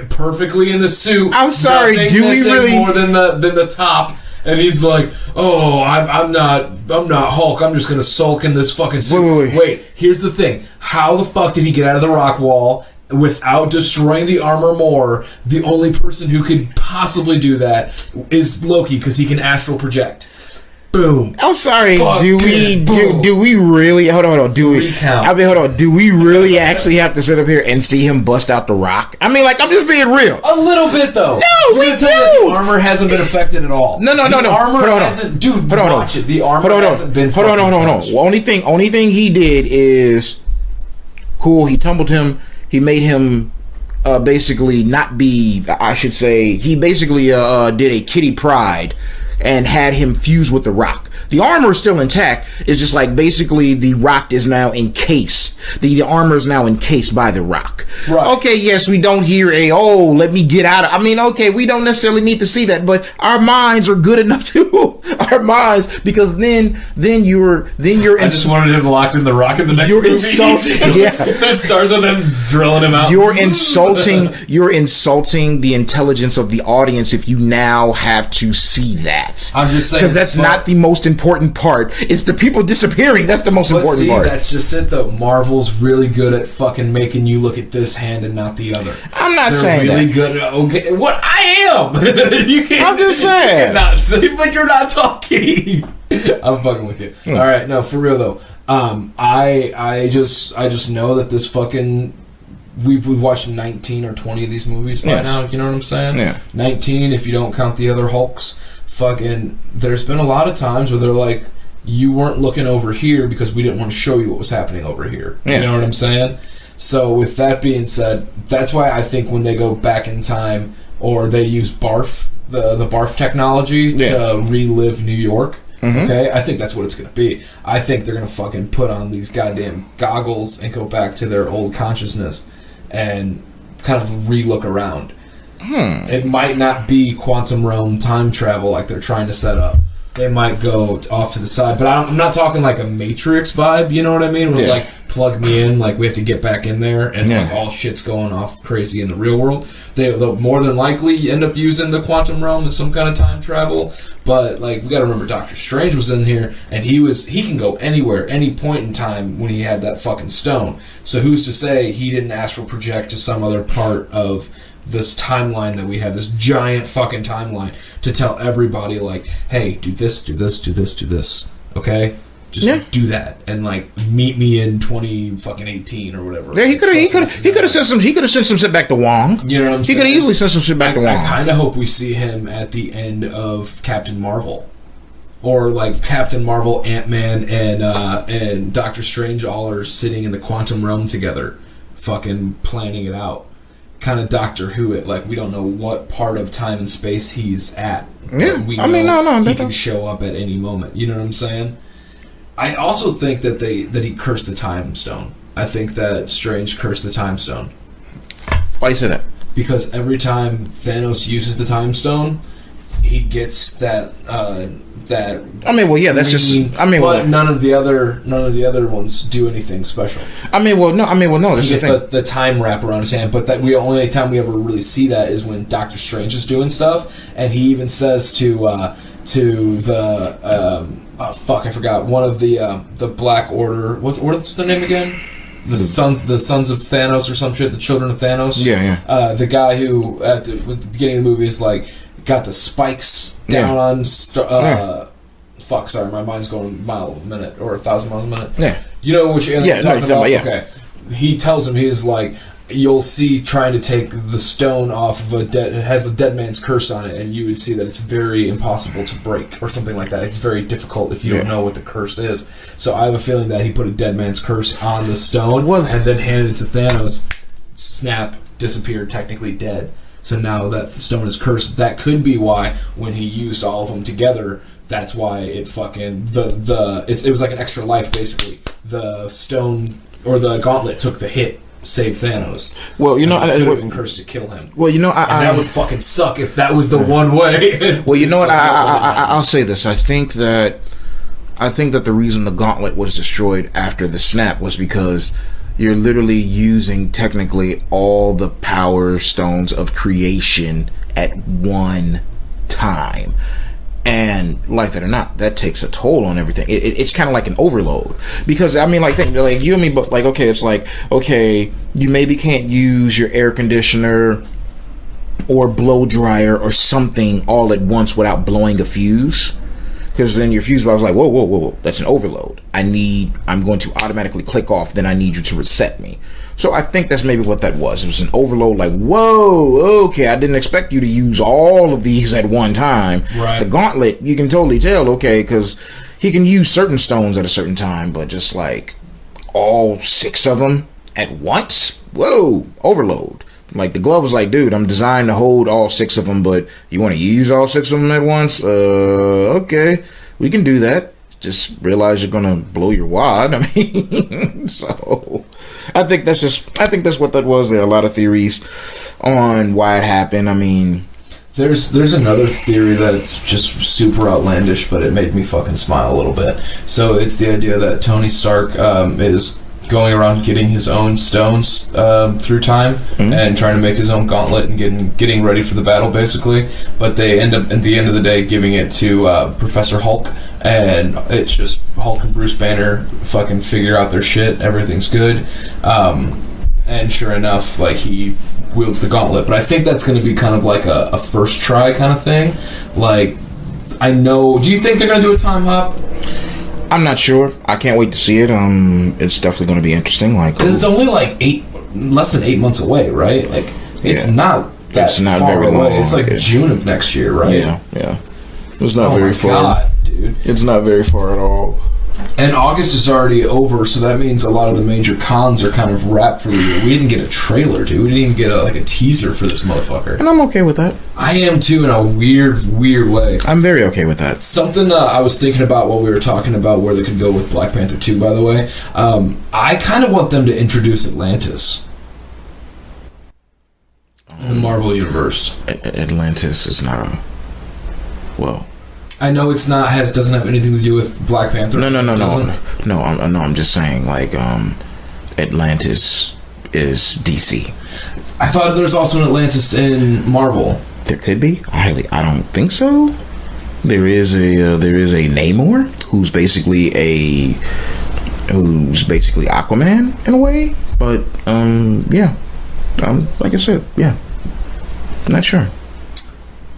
perfectly in the suit. I'm sorry, do we really more than the top? And he's like, "Oh, I'm not Hulk. I'm just gonna sulk in this fucking suit." Wait, here's the thing: how the fuck did he get out of the rock wall without destroying the armor more? The only person who could possibly do that is Loki, because he can astral project. Boom. I'm sorry. Fuck do we really? Hold on. Do we really actually have to sit up here and see him bust out the rock? I mean, like, I'm just being real. A little bit though. No, we do. The armor hasn't been affected at all. No. The armor hasn't. Dude, watch it. The armor hasn't been. Hold on. Only thing he did is cool. He tumbled him. He made him basically not be. I should say he basically did a Kitty Pryde. and had him fuse with the rock. The armor is still intact. It's just like basically the rock is now encased. The armor is now encased by the rock. Right. Okay, yes, we don't hear let me get out of. I mean, okay, we don't necessarily need to see that, but our minds are good enough to our minds, because then you're. I just wanted him locked in the rock in the next You're movie. insulting. Yeah. That starts with him drilling him out. You're insulting the intelligence of the audience if you now have to see that. I'm just saying, because that's not the most important part. It's the people disappearing. That's the most important part. That's just it, though. Marvel's really good at fucking making you look at this hand and not the other. I'm not They're saying really that. good at, okay, what I am. You can't. I'm just saying. You cannot say, but you're not talking. I'm fucking with you. All right, no, for real though. I just know that this fucking. We've watched 19 or 20 of these movies by now, you know what I'm saying? Yeah. 19 if you don't count the other Hulks. Fucking, there's been a lot of times where they're like, you weren't looking over here because we didn't want to show you what was happening over here. Yeah. You know what I'm saying? So with that being said, that's why I think when they go back in time or they use BARF, the BARF technology to relive New York, okay, I think that's what it's going to be. I think they're going to fucking put on these goddamn goggles and go back to their old consciousness and kind of re-look around. It might not be quantum realm time travel like they're trying to set up. They might go off to the side, but I'm not talking like a Matrix vibe, you know what I mean? Where like, plug me in, like we have to get back in there, and like all shit's going off crazy in the real world. They'll more than likely end up using the quantum realm as some kind of time travel, but like we gotta remember Doctor Strange was in here, and he can go anywhere, any point in time when he had that fucking stone. So who's to say he didn't astral project to some other part of this timeline that we have, this giant fucking timeline, to tell everybody like, hey, do this, do this, do this, do this, okay? Just do that, and like meet me in 2018 or whatever. Yeah, he could have sent some shit back to Wong. You know what I'm saying? He could have easily sent some shit back to Wong. I kind of hope we see him at the end of Captain Marvel, or like Captain Marvel, Ant-Man, and Doctor Strange all are sitting in the quantum realm together, fucking planning it out. Kind of Doctor Who it, like we don't know what part of time and space he's at. Yeah, we I mean, no, he can show up at any moment. You know what I'm saying? I also think that he cursed the time stone. I think that Strange cursed the time stone. Why you say that? Because every time Thanos uses the time stone, he gets that. I mean, well, yeah, that's green, just. I mean, but none of the other ones do anything special. I mean, well, no. That's He the gets thing. the time wrap around his hand, but that only time we ever really see that is when Doctor Strange is doing stuff, and he even says to the I forgot, one of the Black Order. What's their name again? The sons of Thanos or some shit. The children of Thanos. Yeah. The guy who was the beginning of the movie is like got the spikes down on. Fuck, sorry, my mind's going a mile a minute or 1,000 miles a minute. Yeah. You know what you're talking about? Yeah. Okay. He tells him, he's like, you'll see trying to take the stone off of it has a dead man's curse on it, and you would see that it's very impossible to break or something like that. It's very difficult if you don't know what the curse is. So I have a feeling that he put a dead man's curse on the stone and then handed it to Thanos. Snap, disappeared, technically dead. So now that the stone is cursed, that could be why when he used all of them together, that's why it fucking it was like an extra life basically. The stone or the gauntlet took the hit, saved Thanos. Well, you know, it could have been cursed to kill him. Well, you know, that would fucking suck if that was the one way. Well, you know what? I'll say this. I think that the reason the gauntlet was destroyed after the snap was because you're literally using technically all the power stones of creation at one time. And like that or not, that takes a toll on everything. It's kind of like an overload, because I mean, like you and me, but like, okay, it's like, okay, you maybe can't use your air conditioner or blow dryer or something all at once without blowing a fuse, because then your fuse box is like, whoa, that's an overload. I'm going to automatically click off. Then I need you to reset me. So I think that's maybe what that was. It was an overload, like, whoa, okay, I didn't expect you to use all of these at one time. Right. The gauntlet, you can totally tell, okay, because he can use certain stones at a certain time, but just like all 6 of them at once, whoa, overload. Like, the glove was like, dude, I'm designed to hold all 6 of them, but you want to use all 6 of them at once? Okay, we can do that. Just realize you're gonna blow your wad. I mean, so I think that's what that was. There are a lot of theories on why it happened. I mean, there's another theory that's just super outlandish, but it made me fucking smile a little bit. So it's the idea that Tony Stark is going around getting his own stones through time and trying to make his own gauntlet and getting ready for the battle, basically. But they end up, at the end of the day, giving it to Professor Hulk, and it's just Hulk and Bruce Banner fucking figure out their shit. Everything's good. And sure enough, like, he wields the gauntlet. But I think that's going to be kind of like a first try kind of thing. Like, I know... Do you think they're going to do a time hop? I'm not sure. I can't wait to see it. It's definitely going to be interesting. Like, it's only like less than 8 months away, right? Like, it's not that it's not far very away. long. It's like June of next year, right? Yeah. It's not very far. Oh my god, dude! It's not very far at all. And August is already over, so that means a lot of the major cons are kind of wrapped for the year. We didn't get a trailer, dude. We didn't even get a teaser for this motherfucker. And I'm okay with that. I am too, in a weird way. I'm very okay with that. Something I was thinking about while we were talking about where they could go with Black Panther 2, by the way. I kind of want them to introduce Atlantis. The Marvel Universe. Atlantis is not a... Well... I know it's not doesn't have anything to do with Black Panther. No. I'm just saying, like, Atlantis is DC. I thought there's also an Atlantis in Marvel. There could be. I don't think so. There is a Namor who's basically Aquaman in a way. But yeah, like I said, yeah, I'm not sure.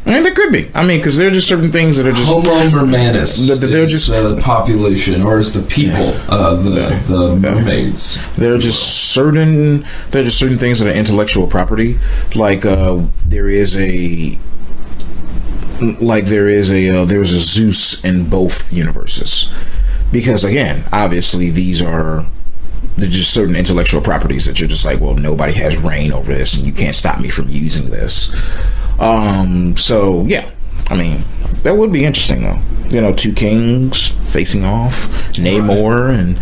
I mean, there could be. I mean, because there are just certain things that are just... Homo mermanus they're just the population, or is the people, the mermaids. There are just certain things that are intellectual property. Like, there's a Zeus in both universes. Because, again, obviously there's just certain intellectual properties that you're just like, well, nobody has reign over this, and you can't stop me from using this. So yeah, I mean, that would be interesting though. You know, 2 kings facing off, Namor and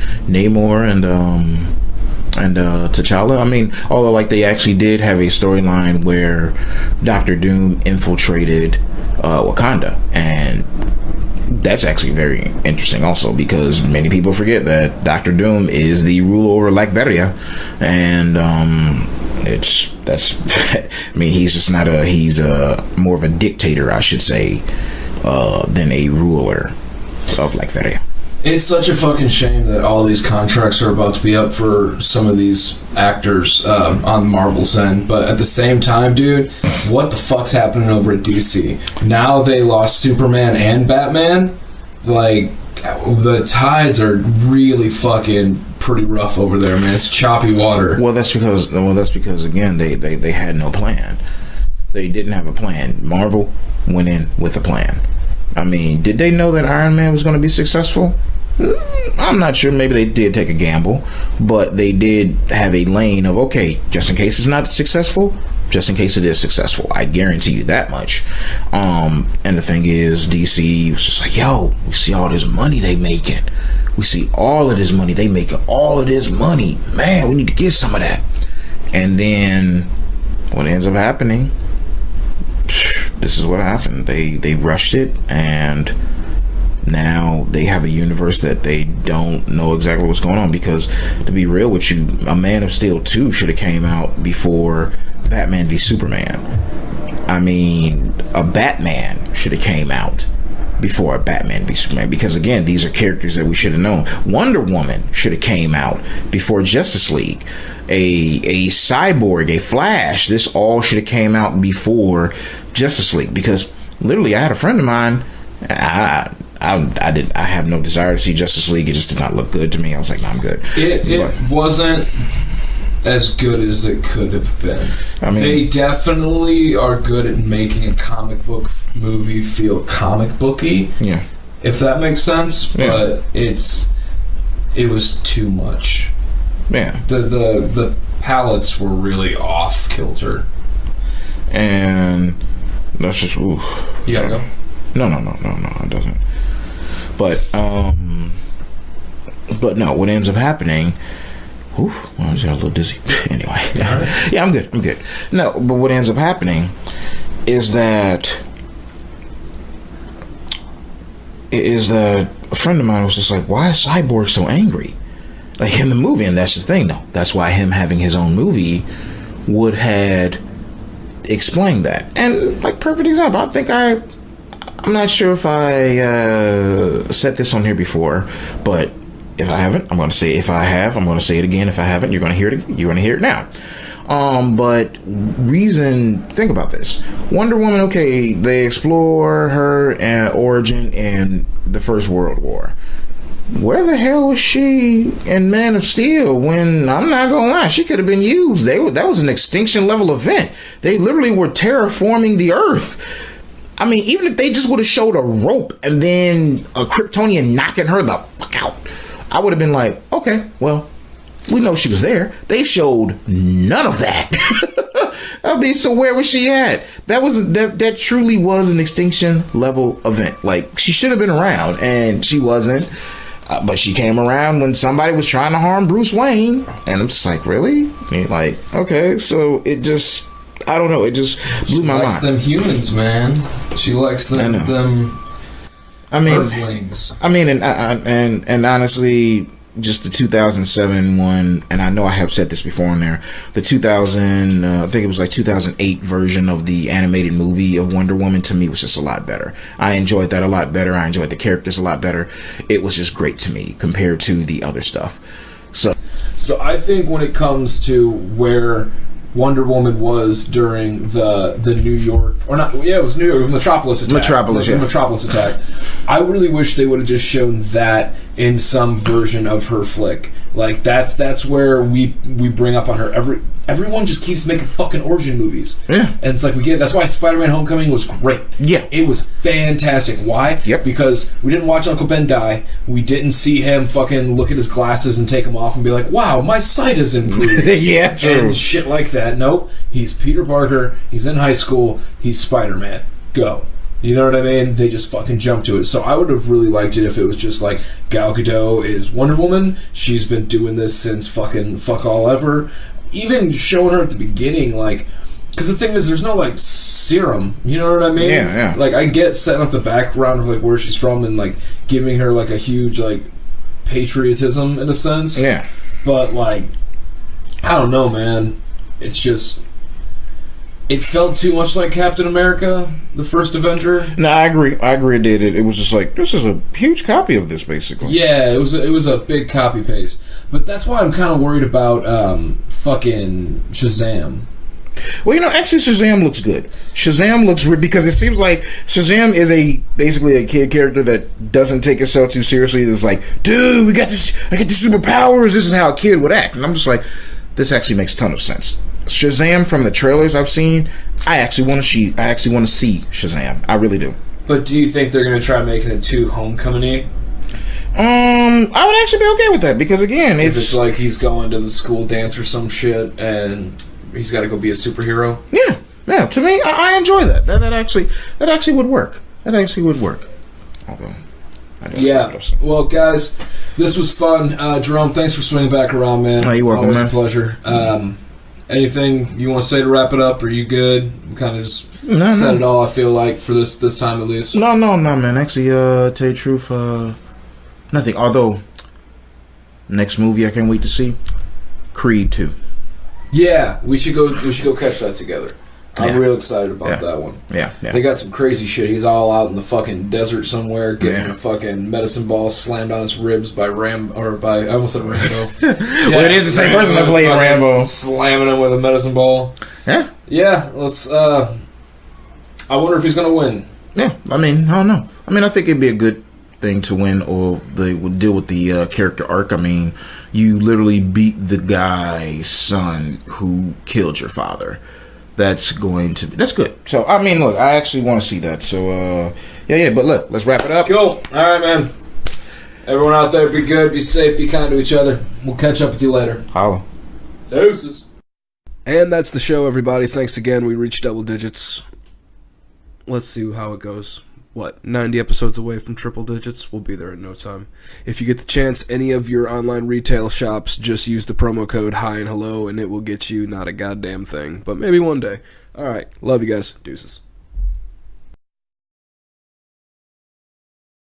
T'Challa. I mean, although, like, they actually did have a storyline where Doctor Doom infiltrated Wakanda, and that's actually very interesting also, because many people forget that Doctor Doom is the ruler over Latveria, and I mean, he's more of a dictator, I should say, than a ruler of Latveria. It's such a fucking shame that all these contracts are about to be up for some of these actors on Marvel's end, but at the same time, dude, what the fuck's happening over at DC? Now they lost Superman and Batman. Like, the tides are really fucking pretty rough over there, man. It's choppy water. Well, that's because again, they had no plan. They didn't have a plan. Marvel went in with a plan. I mean, did they know that Iron Man was going to be successful? I'm not sure. Maybe they did take a gamble, but they did have a lane of, okay, just in case it's not successful, just in case it is successful. I guarantee you that much. And the thing is, DC was just like, yo, we see all this money they making. We see all of this money they making. All of this money. Man, we need to get some of that. And then what ends up happening, this is what happened. They rushed it, and now they have a universe that they don't know exactly what's going on. Because, to be real with you, a Man of Steel 2 should have came out before Batman v Superman. I mean, a Batman should have came out before a Batman v Superman, because again, these are characters that we should have known. Wonder Woman should have came out before Justice League. A Cyborg, a Flash, this all should have came out before Justice League. Because literally, I had a friend of mine, I have no desire to see Justice League. It just did not look good to me. I was like, no, I'm good. It wasn't as good as it could have been. I mean, they definitely are good at making a comic book movie feel comic booky. Yeah, if that makes sense. Yeah. But it was too much. Yeah. The palettes were really off kilter. And that's just ooh. You gotta go. No, it doesn't. But no, what ends up happening? Ooh, well, I was a little dizzy. Anyway, yeah, I'm good. No, but what ends up happening is that a friend of mine was just like, why is Cyborg so angry? Like in the movie, and that's the thing, though. That's why him having his own movie would had explained that. And like perfect example, I think I'm not sure if I said this on here before, but if I haven't, I'm going to say it. If I have, I'm going to say it again. If I haven't, you're going to hear it. You're going to hear it now. But think about this. Wonder Woman, okay, they explore her origin in the First World War. Where the hell was she in Man of Steel when, I'm not gonna lie, she could have been used. That was an extinction level event. They literally were terraforming the Earth. I mean, even if they just would have showed a rope and then a Kryptonian knocking her the fuck out, I would have been like, okay, well, we know she was there. They showed none of that. I mean, so where was she at? That truly was an extinction level event. Like, she should have been around, and she wasn't. But she came around when somebody was trying to harm Bruce Wayne. And I'm just like, really? Like, okay, so it just, I don't know, it just blew my mind. She likes them humans, man. She likes them Earthlings. I mean, and honestly, just the 2007 one, and I know I have said this before in there, the 2000, I think it was like 2008 version of the animated movie of Wonder Woman, to me was just a lot better. I enjoyed that a lot better. I enjoyed the characters a lot better. It was just great to me compared to the other stuff. So I think when it comes to where Wonder Woman was during the New York, or not, yeah, it was New York, Metropolis attack. Metropolis attack. I really wish they would have just shown that in some version of her flick. Like, that's where we bring up on her. Everyone just keeps making fucking origin movies. Yeah. And it's like, that's why Spider-Man Homecoming was great. Yeah. It was fantastic. Why? Yep. Because we didn't watch Uncle Ben die. We didn't see him fucking look at his glasses and take them off and be like, wow, my sight has improved. Yeah, true. And shit like that. Nope. He's Peter Parker. He's in high school. He's Spider-Man. Go. You know what I mean? They just fucking jumped to it. So I would have really liked it if it was just like, Gal Gadot is Wonder Woman. She's been doing this since fucking fuck all ever. Even showing her at the beginning, like, because the thing is, there's no like serum. You know what I mean? Yeah. Like, I get setting up the background of like where she's from and like giving her like a huge like patriotism in a sense. Yeah. But like, I don't know, man. It's just, it felt too much like Captain America, the first Avenger. No, I agree. It did. It was just like, this is a huge copy of this, basically. Yeah, it was a big copy paste. But that's why I'm kind of worried about fucking Shazam. Well, actually, Shazam looks good. Shazam looks weird because it seems like Shazam is basically a kid character that doesn't take itself too seriously. It's like, dude, I got these superpowers. This is how a kid would act. And I'm just like, this actually makes a ton of sense. Shazam, from the trailers I've seen, I actually want to see Shazam. I really do. But do you think they're going to try making it too homecoming-y? I would actually be okay with that because, again, if it's like he's going to the school dance or some shit and he's got to go be a superhero. Yeah. To me, I enjoy that. That actually would work. Although, yeah. Well, guys, this was fun. Jerome, thanks for swinging back around, man. Oh, you're welcome, Always man. a pleasure. Anything you want to say to wrap it up? Are you good? We kind of just said it all, I feel like, for this time at least. No, man. Actually, tell you the truth, nothing. Although, next movie I can't wait to see, Creed 2. Yeah, we should go catch that together. I'm real excited about that one. Yeah. They got some crazy shit. He's all out in the fucking desert somewhere, getting a fucking medicine ball slammed on his ribs by I almost said Rambo. Well, it is the same person that played Rambo. Slamming him with a medicine ball. Yeah. Yeah, let's, I wonder if he's gonna win. Yeah, I mean, I don't know. I mean, I think it'd be a good thing to win, or they would deal with the character arc. I mean, you literally beat the guy's son who killed your father. That's good. So, I mean, look, I actually want to see that. So, yeah. But look, let's wrap it up. Cool. All right, man. Everyone out there, be good, be safe, be kind to each other. We'll catch up with you later. Holla. Deuces. And that's the show, everybody. Thanks again. We reached double digits. Let's see how it goes. 90 episodes away from triple digits? We'll be there in no time. If you get the chance, any of your online retail shops, just use the promo code hi and hello, and it will get you not a goddamn thing. But maybe one day. Alright, love you guys. Deuces.